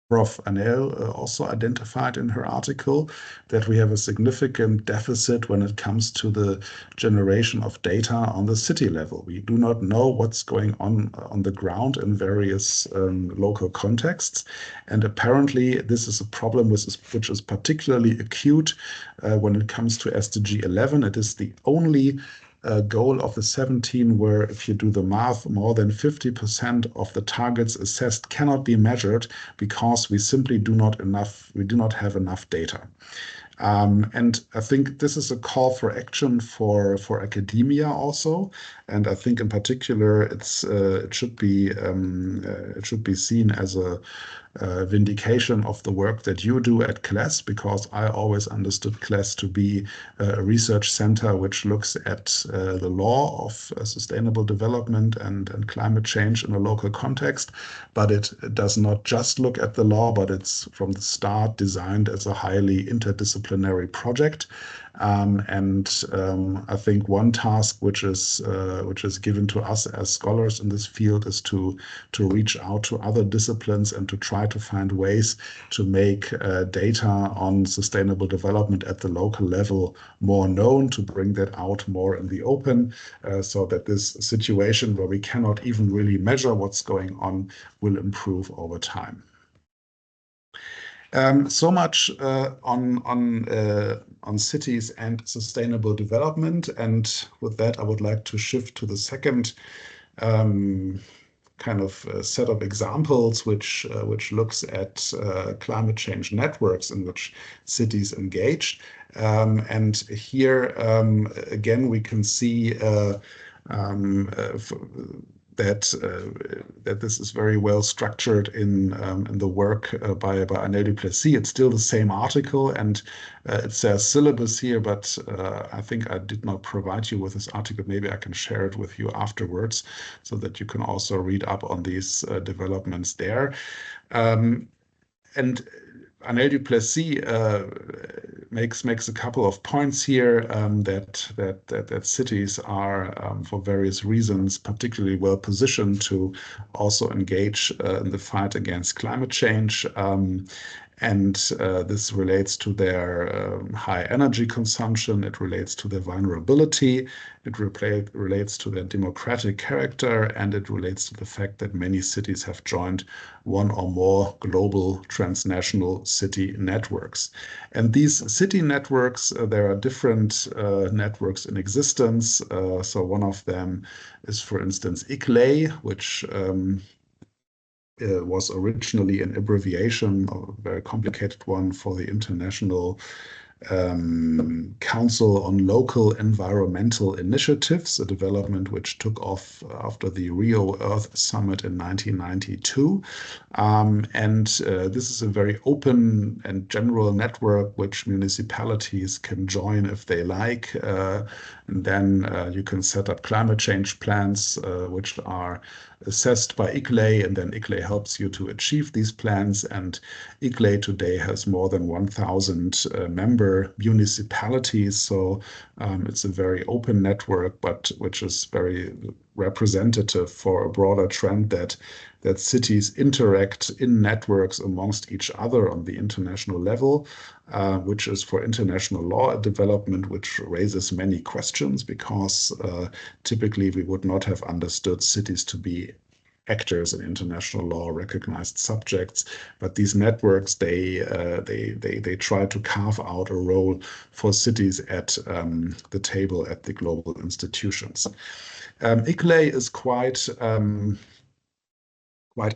Prof also identified in her article, that we have a significant deficit when it comes to the generation of data on the city level. We do not know what's going on the ground in various local contexts. And apparently this is a problem which is particularly acute when it comes to SDG 11. It is the only goal of the 17 where, if you do the math, more than 50% of the targets assessed cannot be measured because we simply do not have enough data. And I think this is a call for action for academia also, and I think in particular it should be seen as a vindication of the work that you do at CLES, because I always understood CLES to be a research center which looks at the law of sustainable development and climate change in a local context, but it does not just look at the law, but it's from the start designed as a highly interdisciplinary project. I think one task which is given to us as scholars in this field is to reach out to other disciplines and to try to find ways to make data on sustainable development at the local level more known, to bring that out more in the open, so that this situation where we cannot even really measure what's going on will improve over time. So much on cities and sustainable development, and with that I would like to shift to the second kind of set of examples, which looks at climate change networks in which cities engage. And here again we can see that this is very well structured in the work by Arnel du Plessis. It's still the same article, and it says syllabus here, but I think I did not provide you with this article. Maybe I can share it with you afterwards so that you can also read up on these developments there. And Arnel du Plessis makes a couple of points here, that cities are, for various reasons, particularly well positioned to also engage in the fight against climate change. And this relates to their high energy consumption, it relates to their vulnerability, it relates to their democratic character, and it relates to the fact that many cities have joined one or more global transnational city networks. And these city networks, there are different networks in existence. So one of them is, for instance, CLES, which was originally an abbreviation, a very complicated one, for the International Council on Local Environmental Initiatives, a development which took off after the Rio Earth Summit in 1992. And this is a very open and general network which municipalities can join if they like. And then you can set up climate change plans which are assessed by CLES, and then CLES helps you to achieve these plans. And CLES today has more than 1,000 member municipalities, so it's a very open network, but which is very representative for a broader trend that cities interact in networks amongst each other on the international level, which is for international law a development which raises many questions, because typically we would not have understood cities to be actors in international law, recognized subjects, but these networks, they try to carve out a role for cities at the table at the global institutions. CLES is quite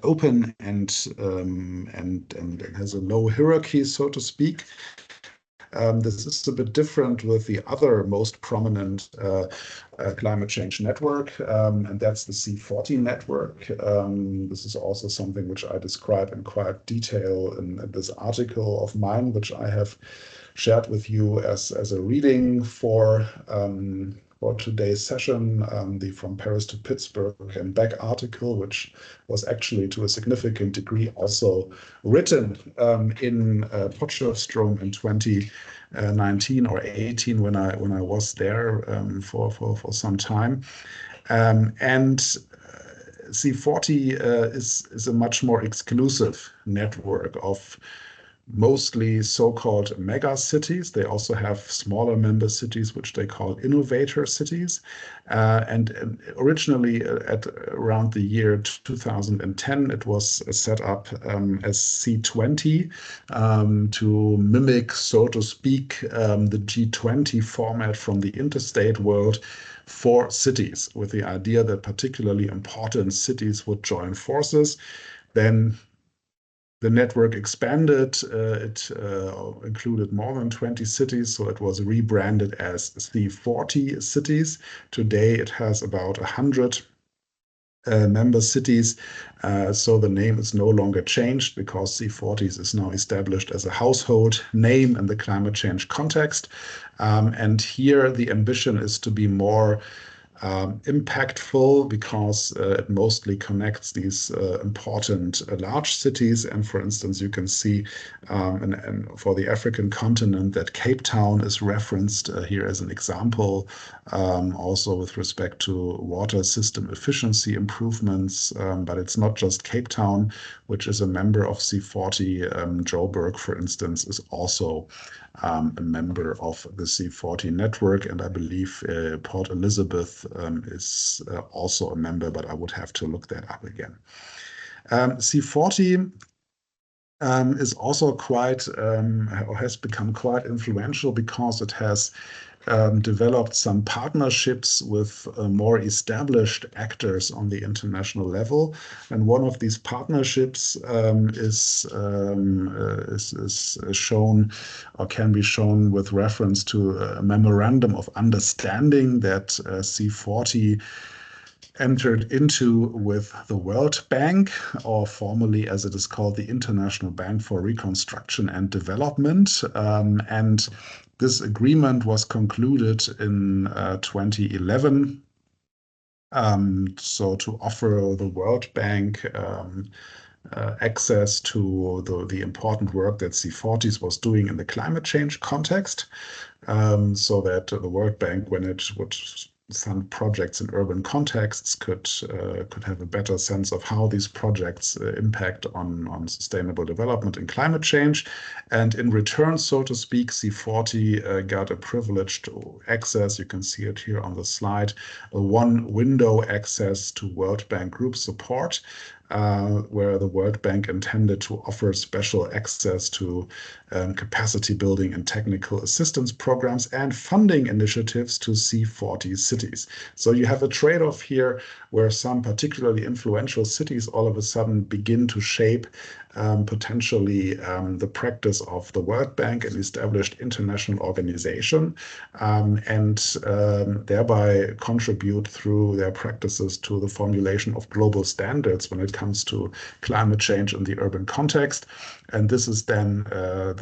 open and has a low hierarchy, so to speak. This is a bit different with the other most prominent climate change network, and that's the C40 network. This is also something which I describe in quite detail in this article of mine, which I have shared with you as a reading for today's session, the From Paris to Pittsburgh and Back article, which was actually to a significant degree also written in Potchefstroom in 2019 or 18 when I was there for some time. And C40 is a much more exclusive network of mostly so-called mega cities. They also have smaller member cities, which they call innovator cities. And originally, at around the year 2010, it was set up as C20 to mimic, so to speak, the G20 format from the interstate world for cities, with the idea that particularly important cities would join forces. Then the network expanded. It included more than 20 cities, so it was rebranded as C40 cities. Today it has about 100 member cities, so the name is no longer changed because C40s is now established as a household name in the climate change context. And here the ambition is to be more impactful, because it mostly connects these important large cities. And for instance, you can see and for the African continent that Cape Town is referenced here as an example also with respect to water system efficiency improvements. But it's not just Cape Town, which is a member of C40. Joburg, for instance, is also a member of the C40 network, and I believe Port Elizabeth is also a member, but I would have to look that up again. C40 is also quite, or has become quite influential because it has developed some partnerships with more established actors on the international level. And one of these partnerships is shown, or can be shown, with reference to a memorandum of understanding that C40 entered into with the World Bank, or formerly as it is called, the International Bank for Reconstruction and Development. And this agreement was concluded in 2011. So to offer the World Bank access to the important work that C40 was doing in the climate change context, so that the World Bank, when it would fund projects in urban contexts, could have a better sense of how these projects impact on sustainable development and climate change. And in return, so to speak, C40 got a privileged access. You can see it here on the slide, a one-window access to World Bank group support, where the World Bank intended to offer special access to capacity building and technical assistance programs and funding initiatives to C40 cities. So you have a trade-off here where some particularly influential cities all of a sudden begin to shape potentially the practice of the World Bank, an established international organization, and thereby contribute through their practices to the formulation of global standards when it comes to climate change in the urban context. And this is then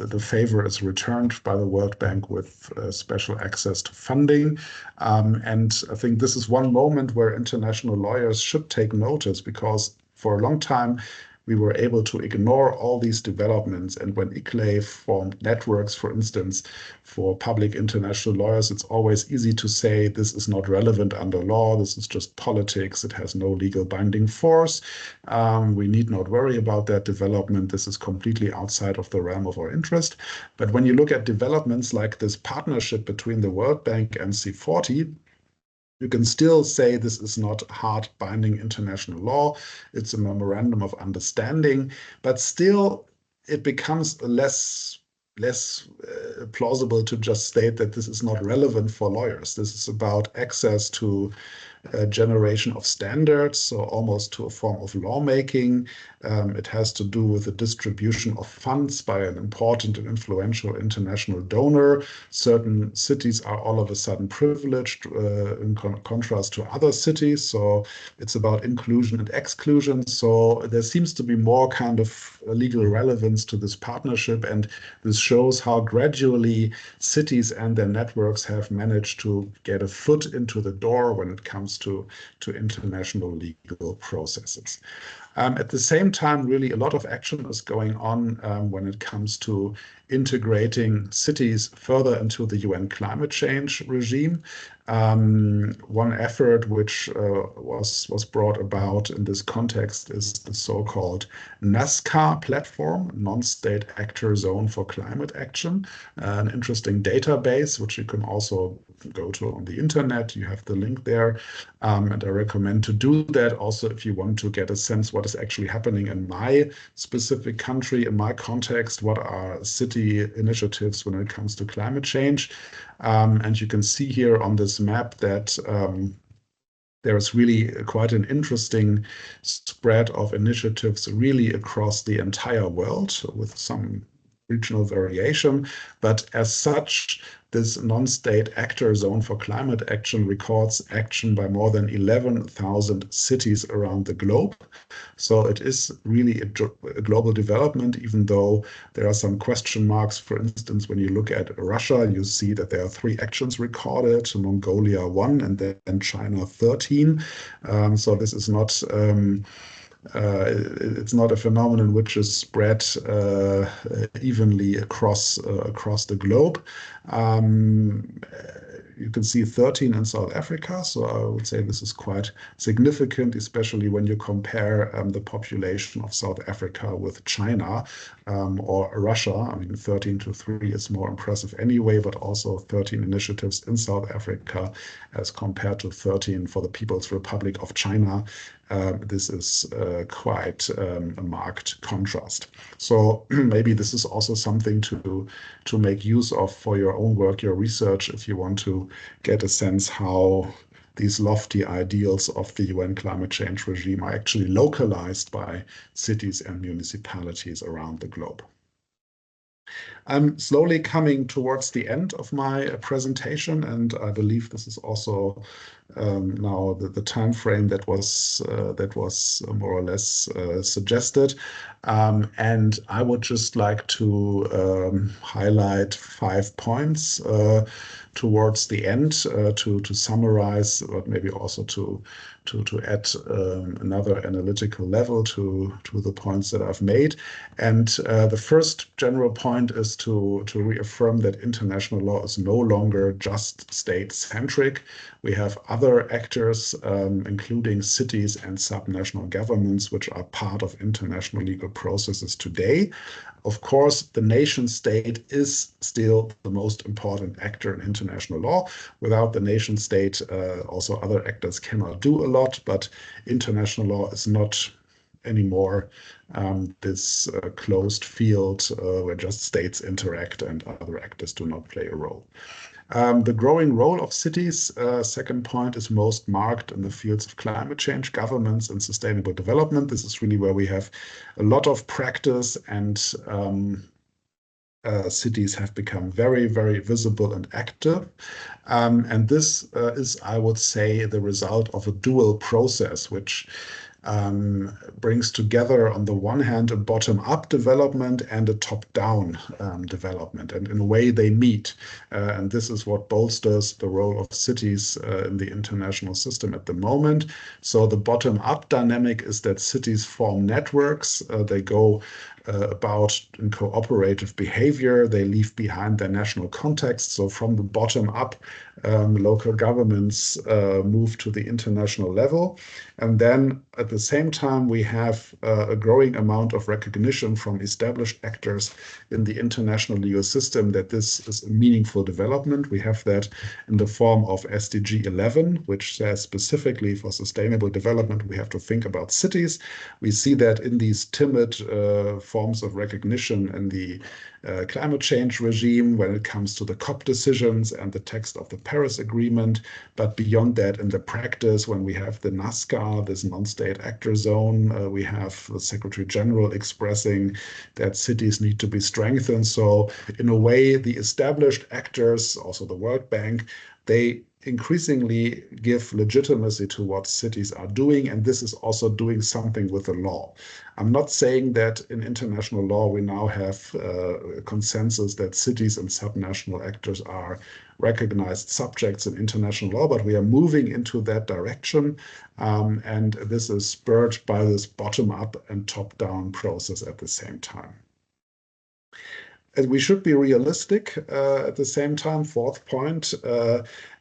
the favor is returned by the World Bank with special access to funding. And I think this is one moment where international lawyers should take notice, because for a long time, we were able to ignore all these developments. And when CLES formed networks, for instance, for public international lawyers, it's always easy to say this is not relevant under law, this is just politics, it has no legal binding force. We need not worry about that development. This is completely outside of the realm of our interest. But when you look at developments like this partnership between the World Bank and C40, you can still say this is not hard binding international law. It's a memorandum of understanding, but still it becomes less plausible to just state that this is not relevant for lawyers. This is about access to generation of standards, so almost to a form of lawmaking. It has to do with the distribution of funds by an important and influential international donor. Certain cities are all of a sudden privileged in contrast to other cities. So it's about inclusion and exclusion. So there seems to be more kind of legal relevance to this partnership. And this shows how gradually cities and their networks have managed to get a foot into the door when it comes to international legal processes. At the same time, really a lot of action is going on when it comes to integrating cities further into the UN climate change regime. One effort which was brought about in this context is the so-called NASCAR platform, Non-State Actor Zone for Climate Action, an interesting database which you can also go to on the internet. You have the link there, and I recommend to do that also if you want to get a sense what is actually happening in my specific country, in my context, what are city initiatives when it comes to climate change. And you can see here on this map that there is really quite an interesting spread of initiatives really across the entire world with some regional variation. But as such, this non-state actor zone for climate action records action by more than 11,000 cities around the globe. So it is really a global development, even though there are some question marks. For instance, when you look at Russia, you see that there are 3 actions recorded, Mongolia 1, and then China 13. So this is not it's not a phenomenon which is spread evenly across the globe. you can see 13 in South Africa. So I would say this is quite significant, especially when you compare the population of South Africa with China or Russia. I mean, 13 to 3 is more impressive anyway, but also 13 initiatives in South Africa as compared to 13 for the People's Republic of China. This is quite a marked contrast. So maybe this is also something to make use of for your own work, your research, if you want to get a sense how these lofty ideals of the UN climate change regime are actually localized by cities and municipalities around the globe. I'm slowly coming towards the end of my presentation, and I believe this is also now the time frame that was more or less suggested. And I would just like to highlight 5 points towards the end to summarize, but maybe also to add another analytical level to the points that I've made. And the first general point is to reaffirm that international law is no longer just state-centric. We have other actors, including cities and subnational governments, which are part of international legal processes today. Of course, the nation state is still the most important actor in international law. Without the nation state, also other actors cannot do a lot, but international law is not anymore this closed field where just states interact and other actors do not play a role. The growing role of cities, second point, is most marked in the fields of climate change, governance, and sustainable development. This is really where we have a lot of practice, and cities have become very, very visible and active. And this is, I would say, the result of a dual process, which brings together, on the one hand, a bottom-up development and a top-down development. And in a way, they meet. And this is what bolsters the role of cities in the international system at the moment. So the bottom-up dynamic is that cities form networks. They go about in cooperative behavior. They leave behind their national context. So from the bottom up, local governments move to the international level. And then at the same time, we have a growing amount of recognition from established actors in the international legal system that this is a meaningful development. We have that in the form of SDG 11, which says specifically for sustainable development, we have to think about cities. We see that in these timid forms of recognition in the climate change regime when it comes to the COP decisions and the text of the Paris Agreement. But beyond that, in the practice, when we have the NASCA, this non-state actor zone, we have the Secretary General expressing that cities need to be strengthened. So in a way, the established actors, also the World Bank, they increasingly give legitimacy to what cities are doing, and this is also doing something with the law. I'm not saying that in international law we now have a consensus that cities and subnational actors are recognized subjects in international law, but we are moving into that direction, and this is spurred by this bottom-up and top-down process at the same time. And we should be realistic at the same time, fourth point.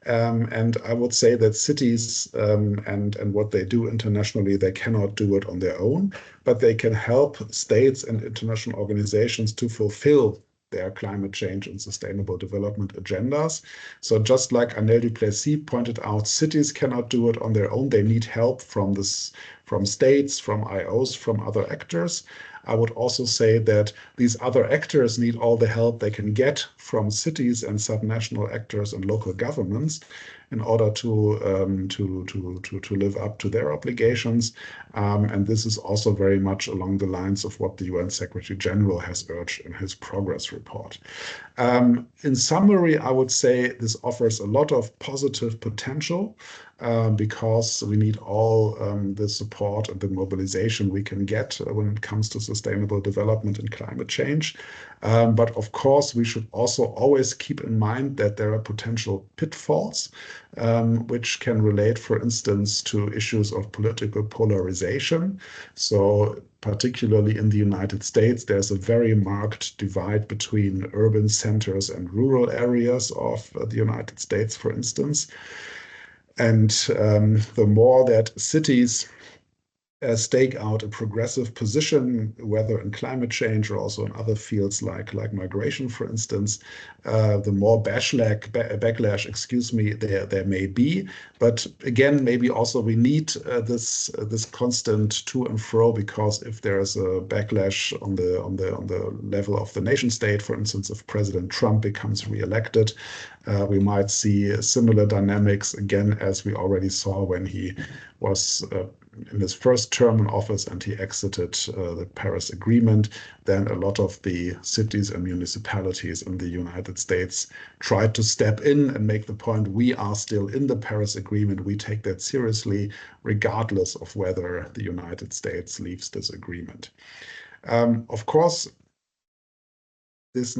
And I would say that cities and what they do internationally, they cannot do it on their own, but they can help states and international organizations to fulfill their climate change and sustainable development agendas. So just like Anel Duplessis pointed out, cities cannot do it on their own. They need help from states, from IOs, from other actors. I would also say that these other actors need all the help they can get from cities and subnational actors and local governments in order to live up to their obligations. And this is also very much along the lines of what the UN Secretary General has urged in his progress report. In summary, I would say this offers a lot of positive potential. because we need all the support and the mobilization we can get when it comes to sustainable development and climate change. But of course, we should also always keep in mind that there are potential pitfalls, which can relate, for instance, to issues of political polarization. So particularly in the United States, there's a very marked divide between urban centers and rural areas of the United States, for instance. And the more that cities stake out a progressive position, whether in climate change or also in other fields like migration, for instance, the more backlash, excuse me, there may be. But again, maybe also we need this constant to and fro, because if there is a backlash on the level of the nation state, for instance, if President Trump becomes reelected, we might see similar dynamics again, as we already saw when he was in his first term in office and he exited the Paris Agreement. Then a lot of the cities and municipalities in the United States tried to step in and make the point, we are still in the Paris Agreement. We take that seriously, regardless of whether the United States leaves this agreement. Of course, this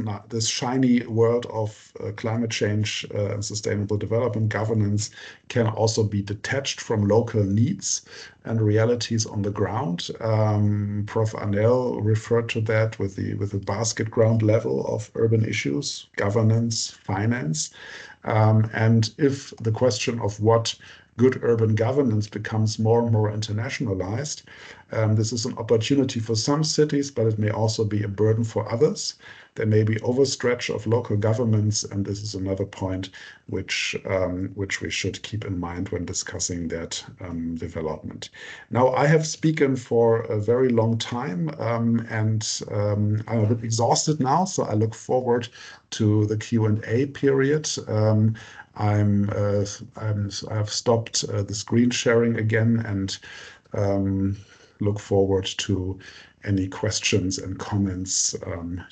shiny world of climate change and sustainable development governance can also be detached from local needs and realities on the ground. Prof Anel referred to that with the basket ground level of urban issues, governance, finance. And if the question of what good urban governance becomes more and more internationalized, this is an opportunity for some cities, but it may also be a burden for others. There may be overstretch of local governments, and this is another point which we should keep in mind when discussing that development. Now, I have spoken for a very long time, and I'm a bit exhausted now, so I look forward to the Q&A period. I've stopped the screen sharing again, and look forward to any questions and comments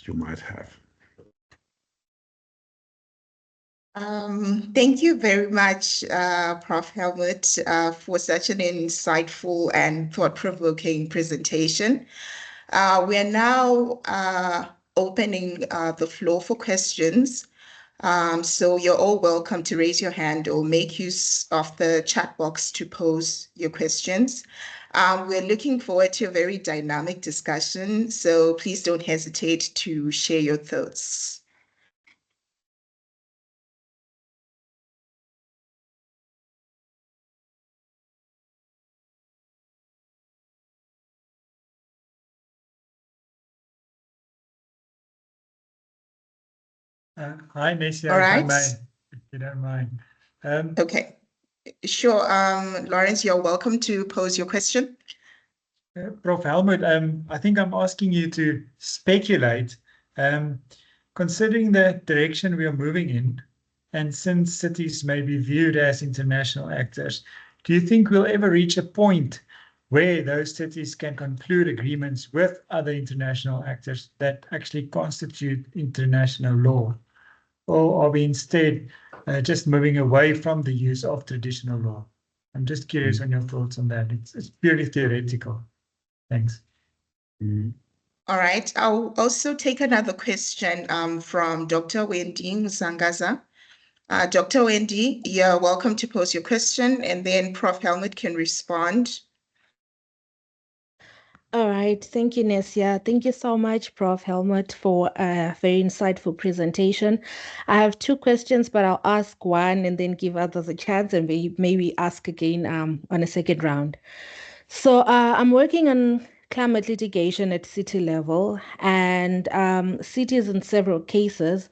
you might have. Thank you very much, Prof. Helmut, for such an insightful and thought-provoking presentation. We are now opening the floor for questions. So you're all welcome to raise your hand or make use of the chat box to pose your questions. We're looking forward to a very dynamic discussion, so please don't hesitate to share your thoughts. Hi, Nesia, All right. if you don't mind. Okay, sure. Lawrence, you're welcome to pose your question. Prof Helmut, I think I'm asking you to speculate, considering the direction we are moving in, and since cities may be viewed as international actors, do you think we'll ever reach a point where those cities can conclude agreements with other international actors that actually constitute international law? Or are we instead just moving away from the use of traditional law? I'm just curious on your thoughts on that. It's purely theoretical. Thanks. All right. I'll also take another question from Dr. Wendy Musangaza. Dr. Wendy, you're welcome to pose your question, and then Prof. Helmut can respond. All right. Thank you, Nesia. Thank you so much, Prof. Helmut, for a very insightful presentation. I have two questions, but I'll ask one and then give others a chance and maybe ask again on a second round. So I'm working on climate litigation at city level, and cities in several cases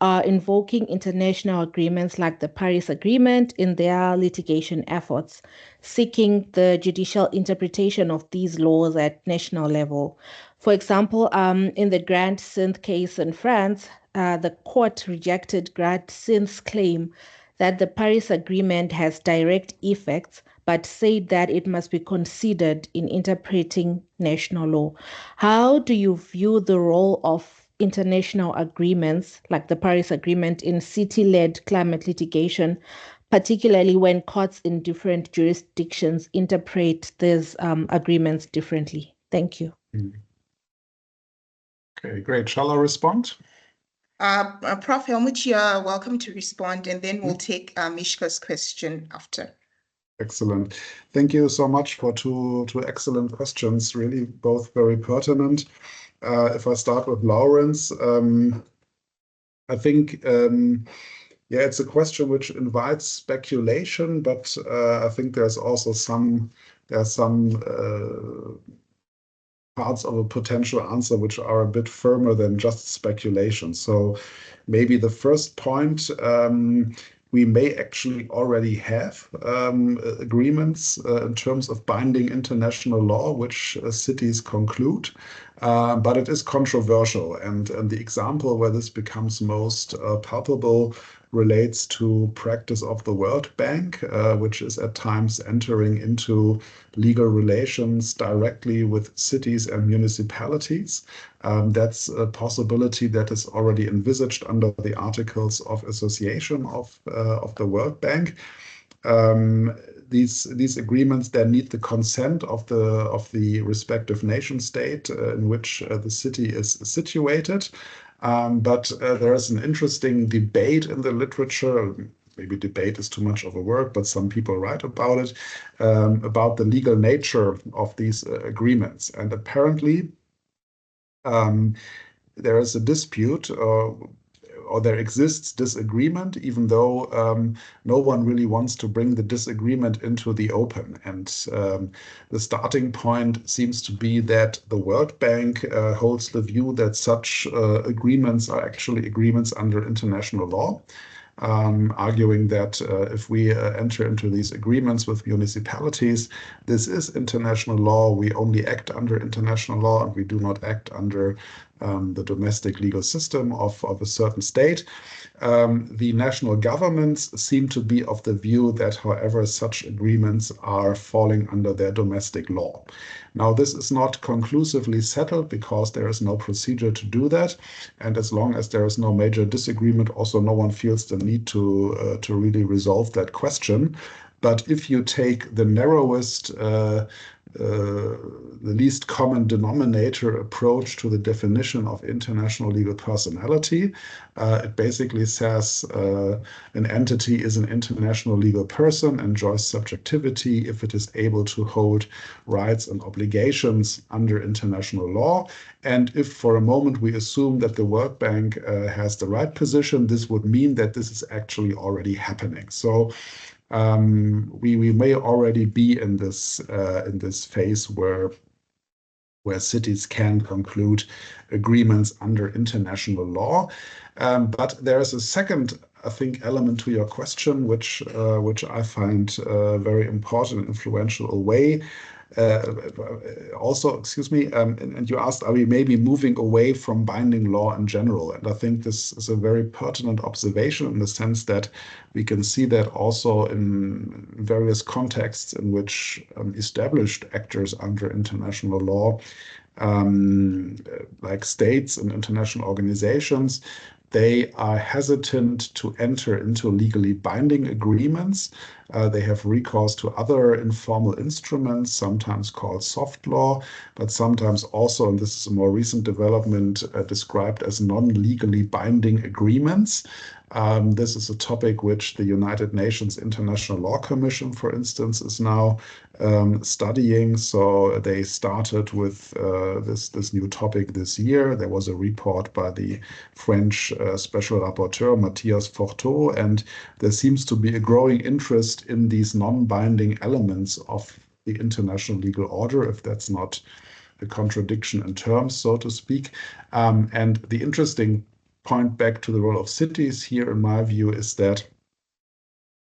are invoking international agreements like the Paris Agreement in their litigation efforts, seeking the judicial interpretation of these laws at national level. For example, in the Grand Synth case in France, the court rejected Grand Synth's claim that the Paris Agreement has direct effects, but said that it must be considered in interpreting national law. How do you view the role of international agreements like the Paris Agreement in city-led climate litigation, particularly when courts in different jurisdictions interpret these agreements differently? Thank you. Okay, great. Shall I respond? Prof Helmut, you're welcome to respond, and then we'll take Mishka's question after. Excellent. Thank you so much for two excellent questions, really both very pertinent. If I start with Lawrence, I think, yeah, it's a question which invites speculation, but I think there's also some parts of a potential answer which are a bit firmer than just speculation. So maybe the first point, we may actually already have agreements in terms of binding international law, which cities conclude, but it is controversial. And the example where this becomes most palpable relates to practice of the World Bank, which is at times entering into legal relations directly with cities and municipalities. That's a possibility that is already envisaged under the Articles of Association of the World Bank. These agreements then need the consent of the respective nation state in which the city is situated. But there is an interesting debate in the literature. Maybe debate is too much of a word, but some people write about it, about the legal nature of these agreements. And apparently, there is a dispute, or there exists disagreement, even though no one really wants to bring the disagreement into the open. And the starting point seems to be that the World Bank holds the view that such agreements are actually agreements under international law. Arguing that if we enter into these agreements with municipalities, this is international law. We only act under international law, and we do not act under the domestic legal system of a certain state. The national governments seem to be of the view that, however, such agreements are falling under their domestic law. Now, this is not conclusively settled because there is no procedure to do that. And as long as there is no major disagreement, also no one feels the need to really resolve that question. But if you take the narrowest, the least common denominator approach to the definition of international legal personality, it basically says an entity is an international legal person, enjoys subjectivity if it is able to hold rights and obligations under international law. And if for a moment we assume that the World Bank has the right position, this would mean that this is actually already happening. So we may already be in this phase where cities can conclude agreements under international law. But there is a second, I think, element to your question, which I find very important and influential way. Also, excuse me, and you asked, are we maybe moving away from binding law in general? And I think this is a very pertinent observation in the sense that we can see that also in various contexts in which established actors under international law, like states and international organizations, they are hesitant to enter into legally binding agreements. They have recourse to other informal instruments, sometimes called soft law, but sometimes also, and this is a more recent development, described as non-legally binding agreements. This is a topic which the United Nations International Law Commission, for instance, is now studying. So they started with this new topic this year. There was a report by the French Special Rapporteur, Matthias Forteau, and there seems to be a growing interest in these non-binding elements of the international legal order, if that's not a contradiction in terms, so to speak. And the interesting point back to the role of cities here, in my view, is that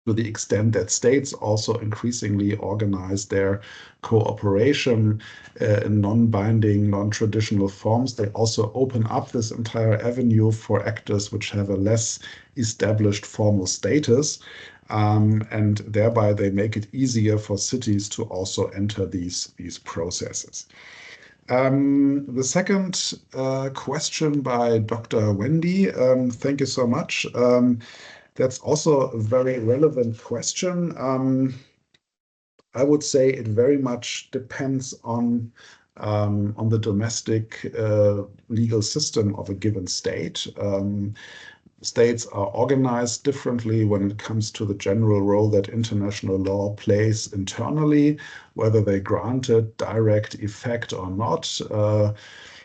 to the extent that states also increasingly organize their cooperation in non-binding, non-traditional forms, they also open up this entire avenue for actors which have a less established formal status. And thereby they make it easier for cities to also enter these processes. The second question by Dr. Wendy, thank you so much. That's also a very relevant question. I would say it very much depends on the domestic legal system of a given state. States are organized differently when it comes to the general role that international law plays internally, whether they grant it direct effect or not.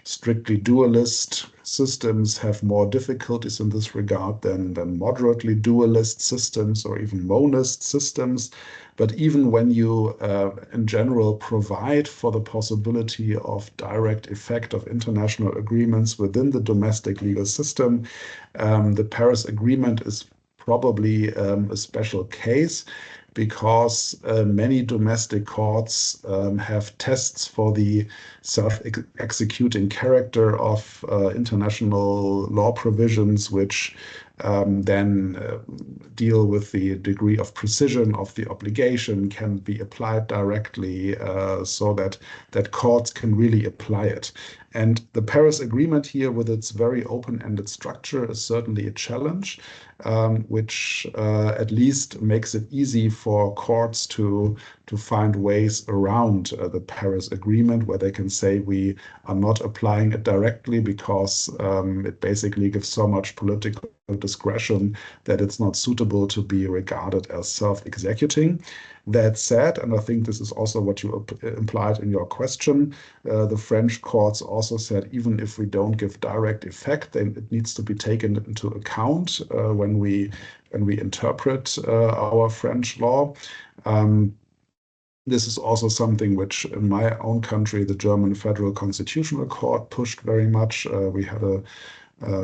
Strictly dualist systems have more difficulties in this regard than moderately dualist systems or even monist systems. But even when you, in general, provide for the possibility of direct effect of international agreements within the domestic legal system, the Paris Agreement is probably a special case because many domestic courts have tests for the self-executing character of international law provisions, which then deal with the degree of precision of the obligation, can be applied directly so that courts can really apply it. And the Paris Agreement here, with its very open-ended structure, is certainly a challenge, which at least makes it easy for courts to find ways around the Paris Agreement, where they can say we are not applying it directly because it basically gives so much political discretion that it's not suitable to be regarded as self-executing. That said, and I think this is also what you implied in your question, the French courts also said even if we don't give direct effect, then it needs to be taken into account when we interpret our French law. This is also something which in my own country, the German Federal Constitutional Court pushed very much. We had a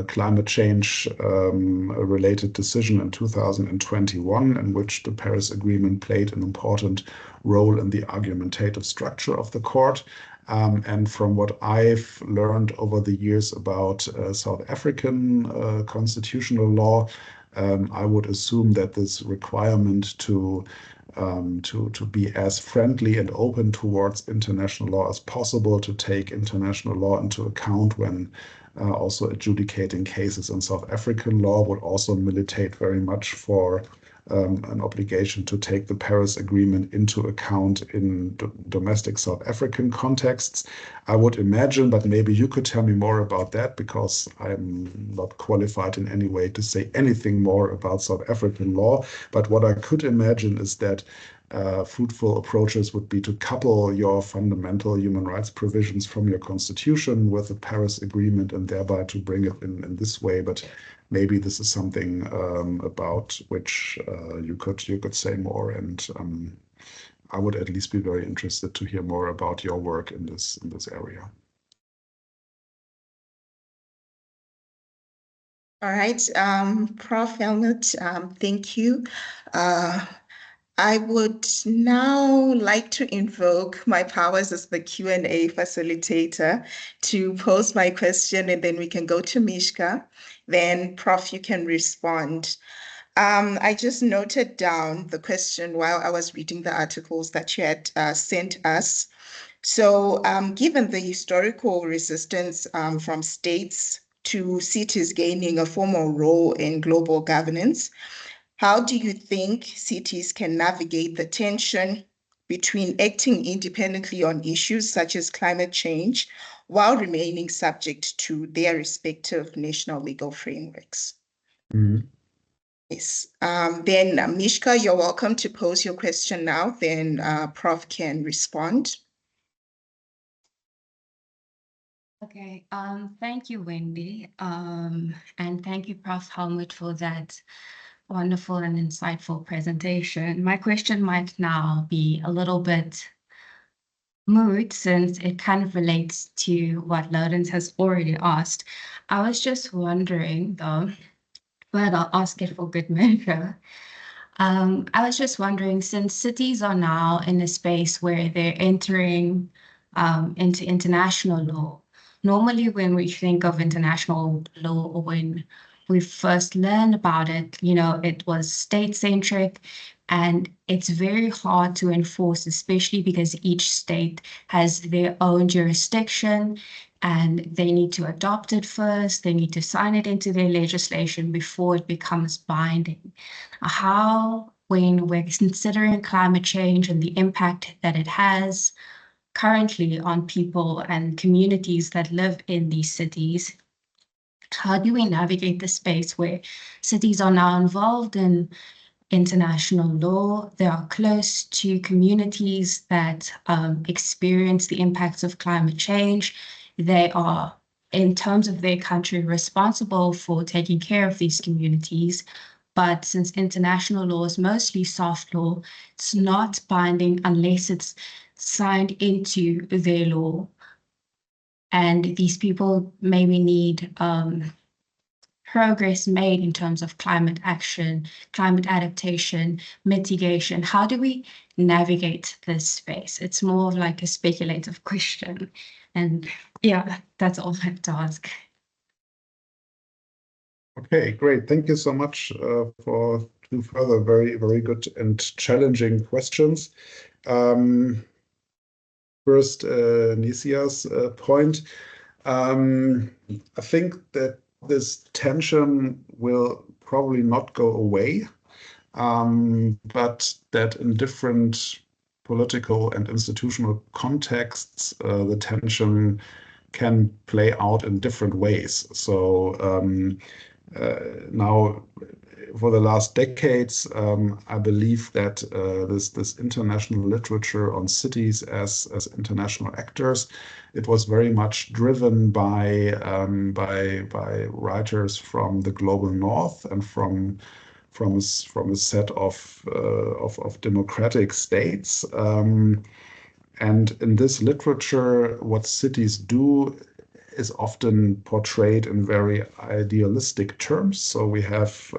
climate change related decision in 2021 in which the Paris Agreement played an important role in the argumentative structure of the court. And from what I've learned over the years about South African constitutional law, I would assume that this requirement to be as friendly and open towards international law as possible, to take international law into account when also adjudicating cases in South African law, would also militate very much for an obligation to take the Paris Agreement into account in domestic South African contexts. I would imagine, but maybe you could tell me more about that, because I'm not qualified in any way to say anything more about South African law. But what I could imagine is that fruitful approaches would be to couple your fundamental human rights provisions from your constitution with the Paris Agreement and thereby to bring it in this way. But maybe this is something about which you could say more, and I would at least be very interested to hear more about your work in this area. All right, Prof. Helmut, thank you. I would now like to invoke my powers as the Q&A facilitator to pose my question, and then we can go to Mishka. Then, Prof, you can respond. I just noted down the question while I was reading the articles that you had sent us. So given the historical resistance from states to cities gaining a formal role in global governance, how do you think cities can navigate the tension between acting independently on issues such as climate change while remaining subject to their respective national legal frameworks? Mm-hmm. Yes. Then Mishka, you're welcome to pose your question now. Then Prof can respond. Okay, thank you, Wendy. And thank you, Prof. Helmut, for that wonderful and insightful presentation. My question might now be a little bit moot, since it kind of relates to what Lawrence has already asked. I was just wondering, though, but I'll ask it for good measure. I was just wondering, since cities are now in a space where they're entering into international law, normally when we think of international law, or when we first learned about it, it was state-centric. And it's very hard to enforce, especially because each state has their own jurisdiction and they need to adopt it first. They need to sign it into their legislation before it becomes binding. How, when we're considering climate change and the impact that it has currently on people and communities that live in these cities, how do we navigate the space where cities are now involved in international law? They are close to communities that experience the impacts of climate change. They are, in terms of their country, responsible for taking care of these communities. But since international law is mostly soft law, it's not binding unless it's signed into their law. And these people maybe need progress made in terms of climate action, climate adaptation, mitigation. How do we navigate this space? It's more of like a speculative question. And yeah, that's all I have to ask. Okay, great. Thank you so much for two further very, very good and challenging questions. First, Nisia's point. I think that this tension will probably not go away, but that in different political and institutional contexts, the tension can play out in different ways. So now, for the last decades, I believe that this international literature on cities as international actors, it was very much driven by writers from the global north and from a set of democratic states. And in this literature, what cities do is often portrayed in very idealistic terms. So we have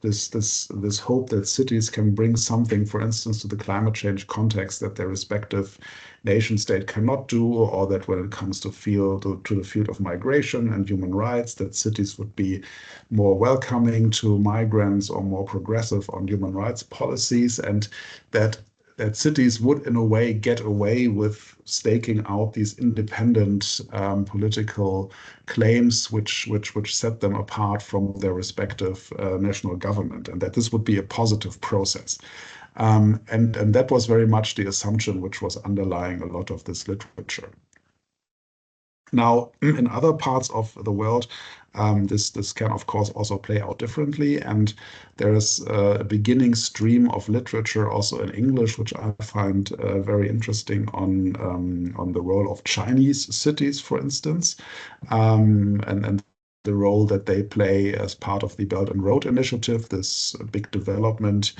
this hope that cities can bring something, for instance, to the climate change context that their respective nation state cannot do, or that when it comes to the field of migration and human rights, that cities would be more welcoming to migrants or more progressive on human rights policies, and that cities would, in a way, get away with staking out these independent political claims, which set them apart from their respective national government, and that this would be a positive process. And that was very much the assumption which was underlying a lot of this literature. Now, in other parts of the world, this can, of course, also play out differently. And there is a beginning stream of literature also in English, which I find very interesting on the role of Chinese cities, for instance, and the role that they play as part of the Belt and Road Initiative, this big development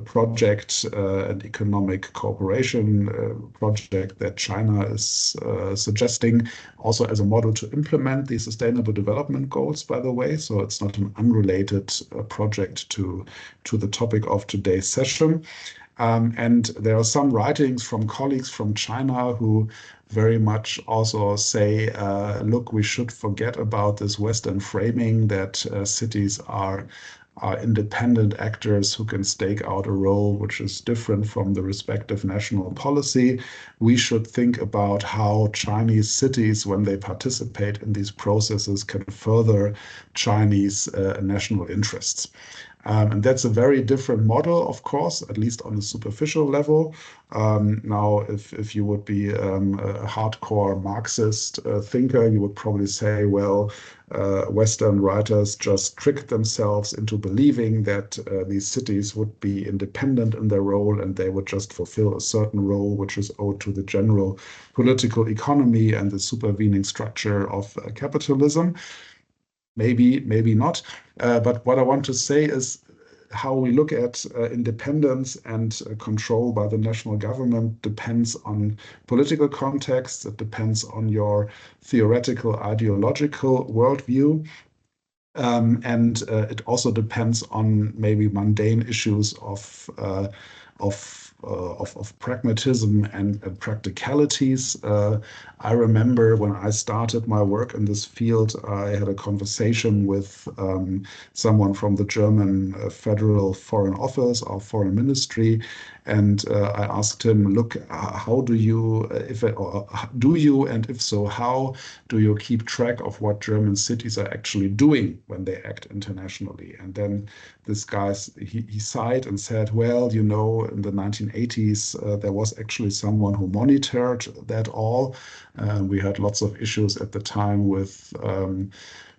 project and economic cooperation project that China is suggesting, also as a model to implement the Sustainable Development Goals, by the way. So it's not an unrelated project to the topic of today's session. And there are some writings from colleagues from China who very much also say, look, we should forget about this Western framing that cities are independent actors who can stake out a role which is different from the respective national policy. We should think about how Chinese cities, when they participate in these processes, can further Chinese national interests. And that's a very different model, of course, at least on a superficial level. Now, if you would be a hardcore Marxist thinker, you would probably say, well, Western writers just tricked themselves into believing that these cities would be independent in their role and they would just fulfill a certain role which is owed to the general political economy and the supervening structure of capitalism. Maybe, maybe not. But what I want to say is how we look at independence and control by the national government depends on political context. It depends on your theoretical, ideological worldview. And it also depends on maybe mundane issues of pragmatism and practicalities. I remember when I started my work in this field, I had a conversation with someone from the German Federal Foreign Office or Foreign Ministry, and I asked him, look, how do you, and if so, how do you keep track of what German cities are actually doing when they act internationally? And then this guy, he sighed and said, well, you know, in the 1980s, there was actually someone who monitored that all. We had lots of issues at the time with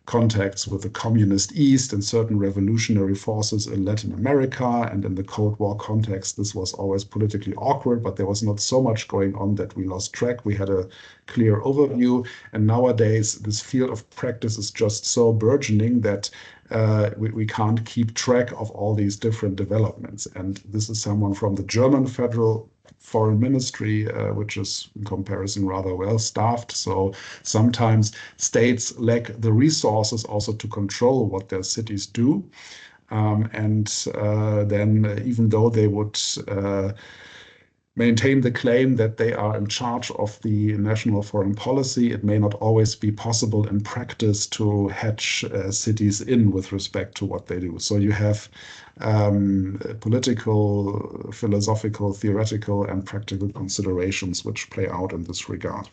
contacts with the communist East and certain revolutionary forces in Latin America. And in the Cold War context, this was always politically awkward, but there was not so much going on that we lost track. We had a clear overview. And nowadays, this field of practice is just so burgeoning that we can't keep track of all these different developments. And this is someone from the German Federal Foreign Ministry, which is in comparison rather well staffed. So sometimes states lack the resources also to control what their cities do. And then even though they would maintain the claim that they are in charge of the national foreign policy, it may not always be possible in practice to hatch cities in with respect to what they do. So you have political, philosophical, theoretical, and practical considerations which play out in this regard.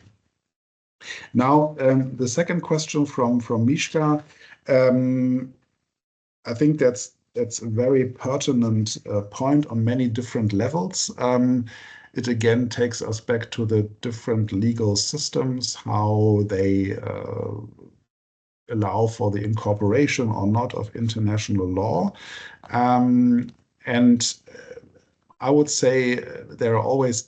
Now, the second question from Mishka, I think that's a very pertinent point on many different levels. It again takes us back to the different legal systems, how they allow for the incorporation or not of international law. And I would say there are always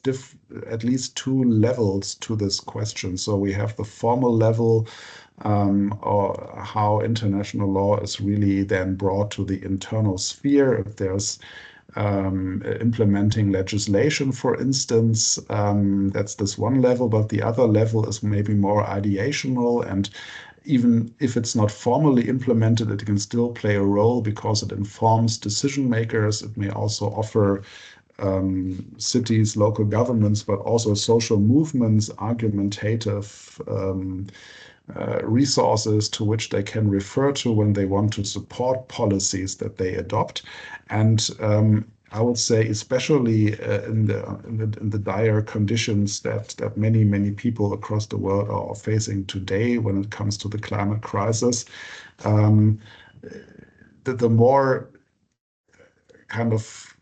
at least two levels to this question. So we have the formal level, or how international law is really then brought to the internal sphere. If there's implementing legislation, for instance, that's this one level, but the other level is maybe more ideational, and even if it's not formally implemented, it can still play a role because it informs decision makers. It may also offer cities, local governments, but also social movements, argumentative resources to which they can refer to when they want to support policies that they adopt. And I would say, especially in the dire conditions that many people across the world are facing today when it comes to the climate crisis, the more kind of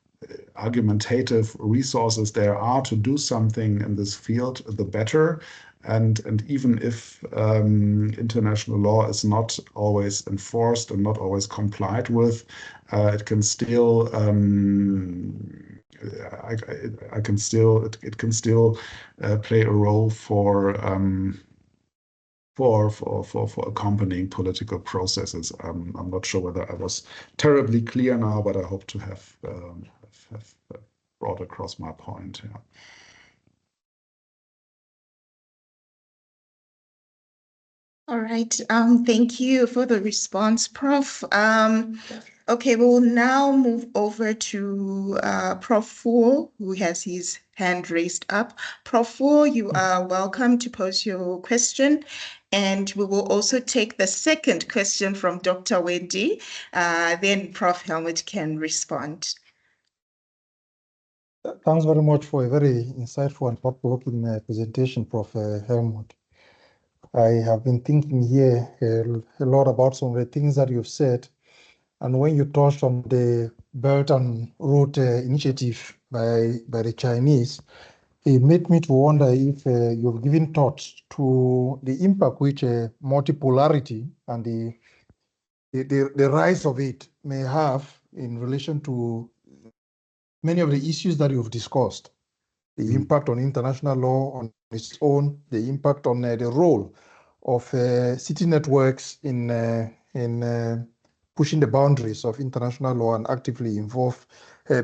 argumentative resources there are to do something in this field, the better. And even if international law is not always enforced and not always complied with, it can still it can still play a role for accompanying political processes. I'm not sure whether I was terribly clear now, but I hope to have brought across my point. Yeah. All right. Thank you for the response, Prof. Okay, we'll now move over to Prof Fu, who has his hand raised up. Prof Fu, you are welcome to pose your question. And we will also take the second question from Dr. Wendy. Then Prof Helmut can respond. Thanks very much for a very insightful and thought-provoking presentation, Prof Helmut. I have been thinking here a lot about some of the things that you've said. And when you touched on the Belt and Road initiative by the Chinese, it made me to wonder if you've given thought to the impact which multipolarity and the rise of it may have in relation to many of the issues that you've discussed. The impact on international law on its own, the impact on the role of city networks in pushing the boundaries of international law and actively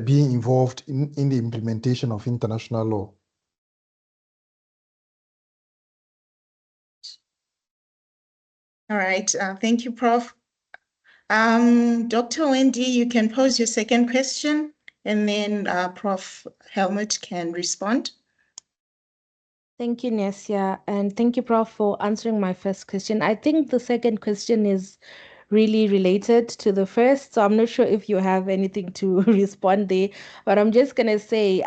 being involved in the implementation of international law. All right. Thank you, Prof. Dr. Wendy, you can pose your second question. And then Prof. Helmut can respond. Thank you, Nesia, and thank you, Prof, for answering my first question. I think the second question is really related to the first, so I'm not sure if you have anything to respond there, but I'm just gonna say,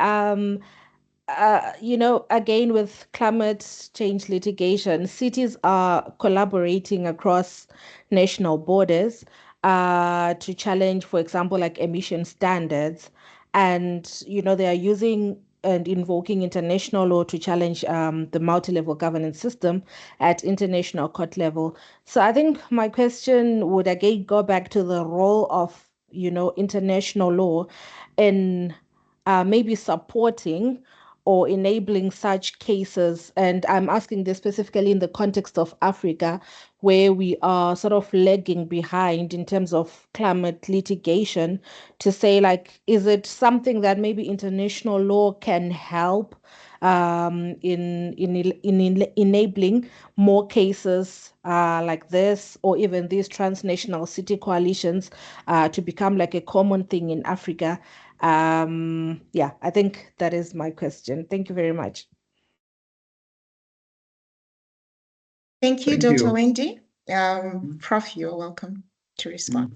again, with climate change litigation, cities are collaborating across national borders to challenge, for example, like emission standards. And, they are using and invoking international law to challenge the multi-level governance system at international court level. So I think my question would again go back to the role of, international law in maybe supporting or enabling such cases. And I'm asking this specifically in the context of Africa, where we are sort of lagging behind in terms of climate litigation, to say, like, is it something that maybe international law can help in enabling more cases like this, or even these transnational city coalitions to become like a common thing in Africa? Yeah, I think that is my question. Thank you very much. Thank you, Thank Dr. you. Wendy. Prof, you're welcome to respond.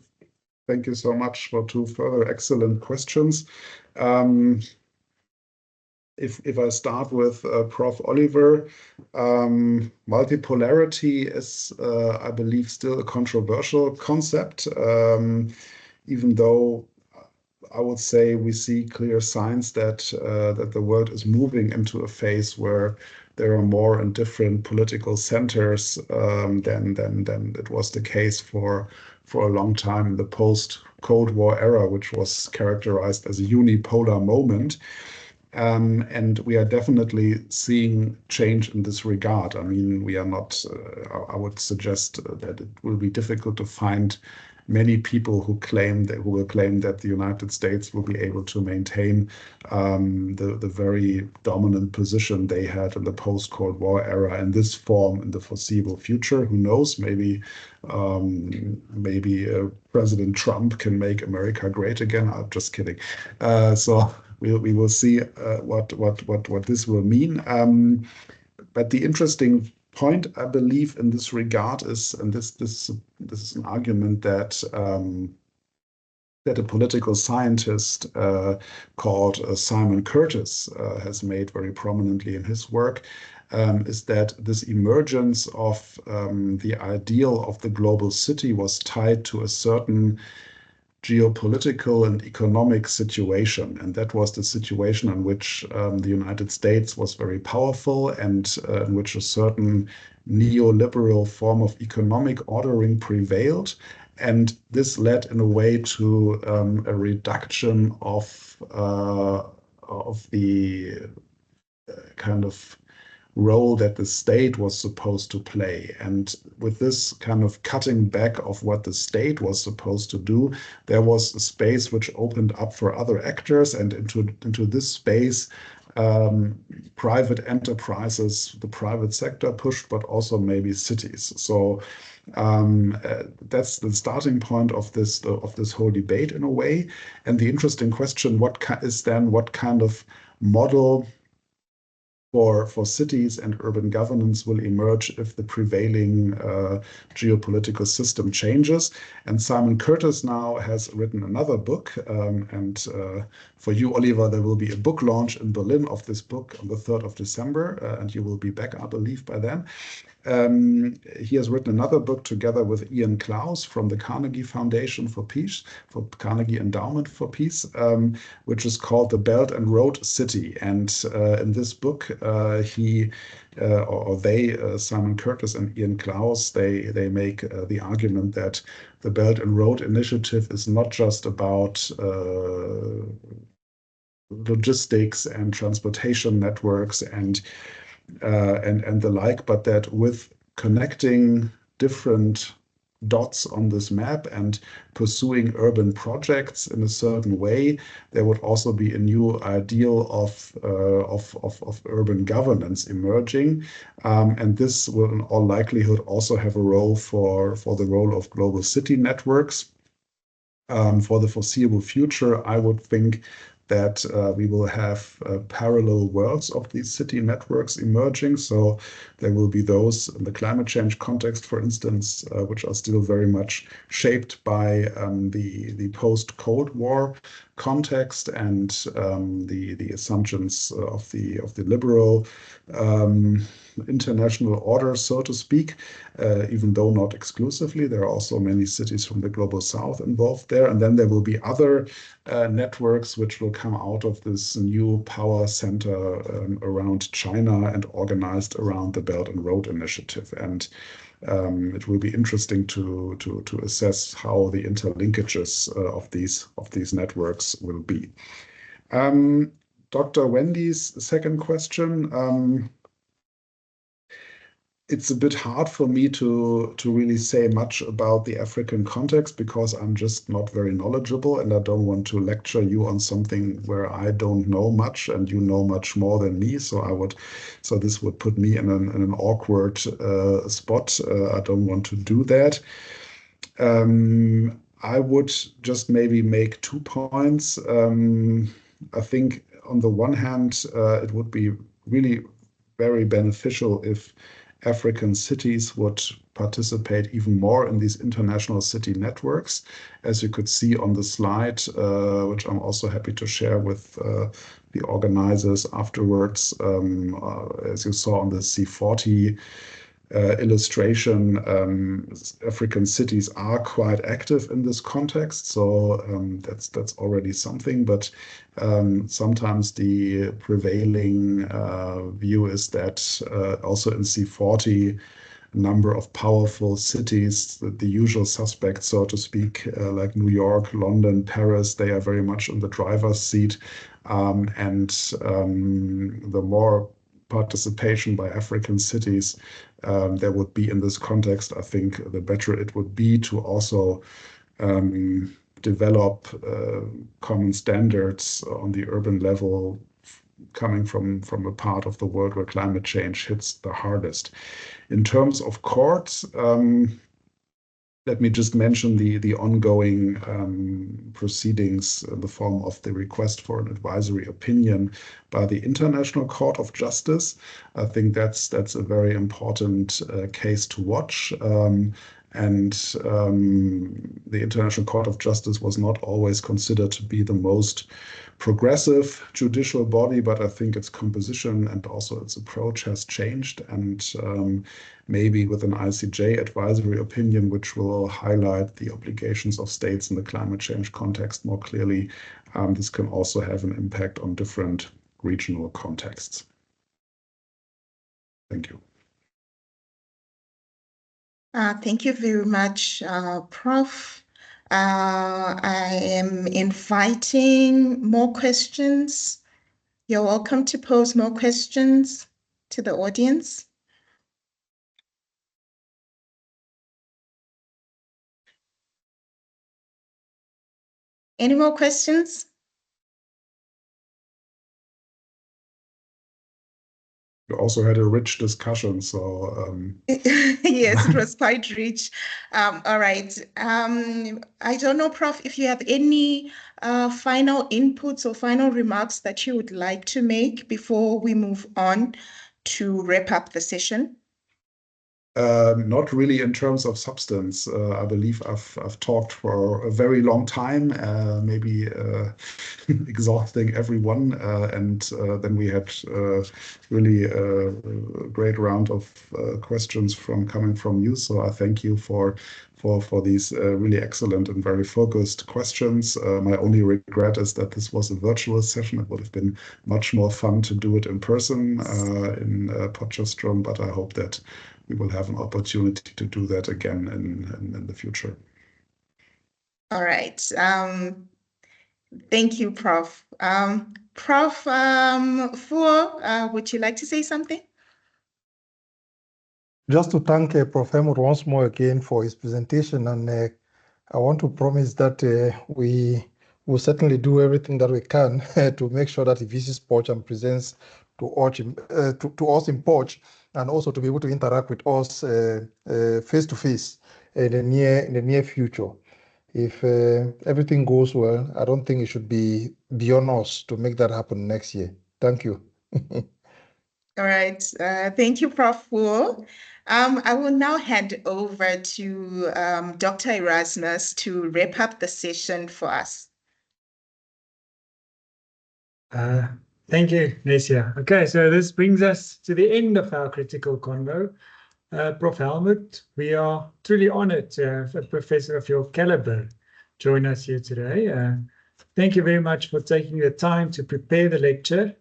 Thank you so much for two further excellent questions. If I start with Prof. Oliver, multipolarity is, I believe, still a controversial concept, even though I would say we see clear signs that that the world is moving into a phase where there are more and different political centers than it was the case for a long time in the post-Cold War era, which was characterized as a unipolar moment. And we are definitely seeing change in this regard. I mean, we are not, I would suggest that it will be difficult to find many people who will claim that the United States will be able to maintain the very dominant position they had in the post-Cold War era in this form in the foreseeable future. Who knows? Maybe President Trump can make America great again. I'm just kidding. So we will see what this will mean. But the interesting point, I believe, in this regard is, and this is an argument that that a political scientist called Simon Curtis has made very prominently in his work, is that this emergence of the ideal of the global city was tied to a certain geopolitical and economic situation. And that was the situation in which the United States was very powerful, and in which a certain neoliberal form of economic ordering prevailed. And this led in a way to a reduction of the kind of role that the state was supposed to play. And with this kind of cutting back of what the state was supposed to do, there was a space which opened up for other actors, and into this space, private enterprises, the private sector pushed, but also maybe cities. So that's the starting point of this whole debate in a way. And the interesting question, what kind of model for cities and urban governance will emerge if the prevailing geopolitical system changes. And Simon Curtis now has written another book. And for you, Oliver, there will be a book launch in Berlin of this book on the 3rd of December, and you will be back, I believe, by then. He has written another book together with Ian Klaus from the Carnegie Foundation for Peace, for Carnegie Endowment for Peace, which is called The Belt and Road City. And in this book, Simon Curtis and Ian Klaus, they make the argument that the Belt and Road Initiative is not just about logistics and transportation networks and the like, but that with connecting different dots on this map and pursuing urban projects in a certain way, there would also be a new ideal of urban governance emerging, and this will in all likelihood also have a role for the role of global city networks. For the foreseeable future, I would think that we will have parallel worlds of these city networks emerging. So there will be those in the climate change context, for instance, which are still very much shaped by the post-Cold War context and the assumptions of the liberal international order, so to speak, even though not exclusively. There are also many cities from the global south involved there. And then there will be other networks which will come out of this new power center around China and organized around the Belt and Road Initiative. And it will be interesting to assess how the interlinkages of these networks will be. Dr. Wendy's second question. It's a bit hard for me to really say much about the African context because I'm just not very knowledgeable, and I don't want to lecture you on something where I don't know much and you know much more than me. So this would put me in an awkward spot. I don't want to do that. I would just maybe make 2 points. I think on the one hand, it would be really very beneficial if African cities would participate even more in these international city networks. As you could see on the slide, which I'm also happy to share with the organizers afterwards, as you saw on the C40 illustration, African cities are quite active in this context, so that's already something. But sometimes the prevailing view is that also in C40, number of powerful cities, the usual suspects, so to speak, like New York, London, Paris, they are very much in the driver's seat, and the more participation by African cities there would be in this context, I think the better it would be to also develop common standards on the urban level coming from a part of the world where climate change hits the hardest. In terms of courts, let me just mention the ongoing proceedings in the form of the request for an advisory opinion by the International Court of Justice. I think that's a very important case to watch. And the International Court of Justice was not always considered to be the most progressive judicial body, but I think its composition and also its approach has changed. And maybe with an ICJ advisory opinion, which will highlight the obligations of states in the climate change context more clearly, this can also have an impact on different regional contexts. Thank you. Thank you very much, Prof. I am inviting more questions. You're welcome to pose more questions to the audience. Any more questions? We also had a rich discussion, so yes, it was quite rich. All right. I don't know, Prof, if you have any final inputs or final remarks that you would like to make before we move on to wrap up the session. Not really in terms of substance. I believe I've talked for a very long time, maybe exhausting everyone, and then we had really a great round of questions coming from you. So I thank you for these really excellent and very focused questions. My only regret is that this was a virtual session. It would have been much more fun to do it in person in Potchefstroom, but I hope that we will have an opportunity to do that again in the future. All right. Thank you, Prof. Prof. Fu, would you like to say something? Just to thank Prof. Helmut once more again for his presentation, and I want to promise that we will certainly do everything that we can to make sure that he visits Poch and presents to us in Poch, and also to be able to interact with us face to face in the near future. If everything goes well, I don't think it should be beyond us to make that happen next year. Thank you. All right. Thank you, Prof. Wu. I will now hand over to Dr. Erasmus to wrap up the session for us. Thank you, Nesia. Okay, so this brings us to the end of our critical convo. Prof. Helmut, we are truly honored to have a professor of your caliber join us here today. Thank you very much for taking the time to prepare the lecture.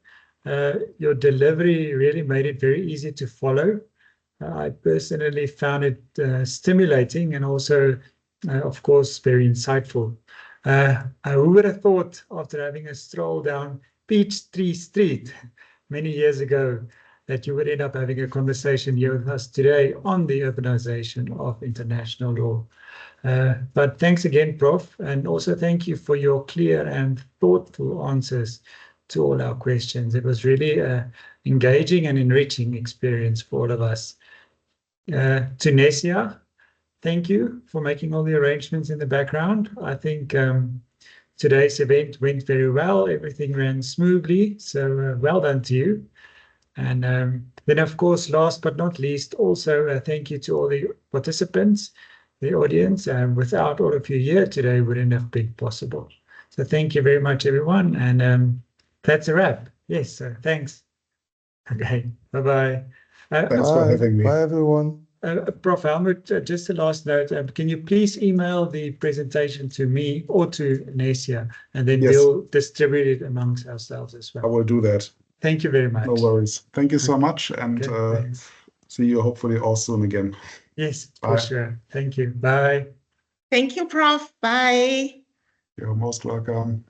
Your delivery really made it very easy to follow. I personally found it stimulating and also, of course, very insightful. Who would have thought, after having a stroll down Peachtree Street many years ago, that you would end up having a conversation here with us today on the urbanization of international law. But thanks again, Prof, and also thank you for your clear and thoughtful answers to all our questions. It was really an engaging and enriching experience for all of us. To Nesia, thank you for making all the arrangements in the background. I think today's event went very well. Everything ran smoothly, so well done to you. And then, of course, last but not least, also thank you to all the participants, the audience. Without all of you here today, wouldn't have been possible. So thank you very much, everyone. And that's a wrap. Yes, so thanks. Okay, bye-bye. Thanks for having me. Bye, everyone. Prof. Helmut, just a last note. Can you please email the presentation to me or to Nesia, and then we'll distribute it amongst ourselves as well. I will do that. Thank you very much. No worries. Thank you so much, and see you hopefully all soon again. Yes, for sure. Thank you. Bye. Thank you, Prof. Bye. You're most welcome.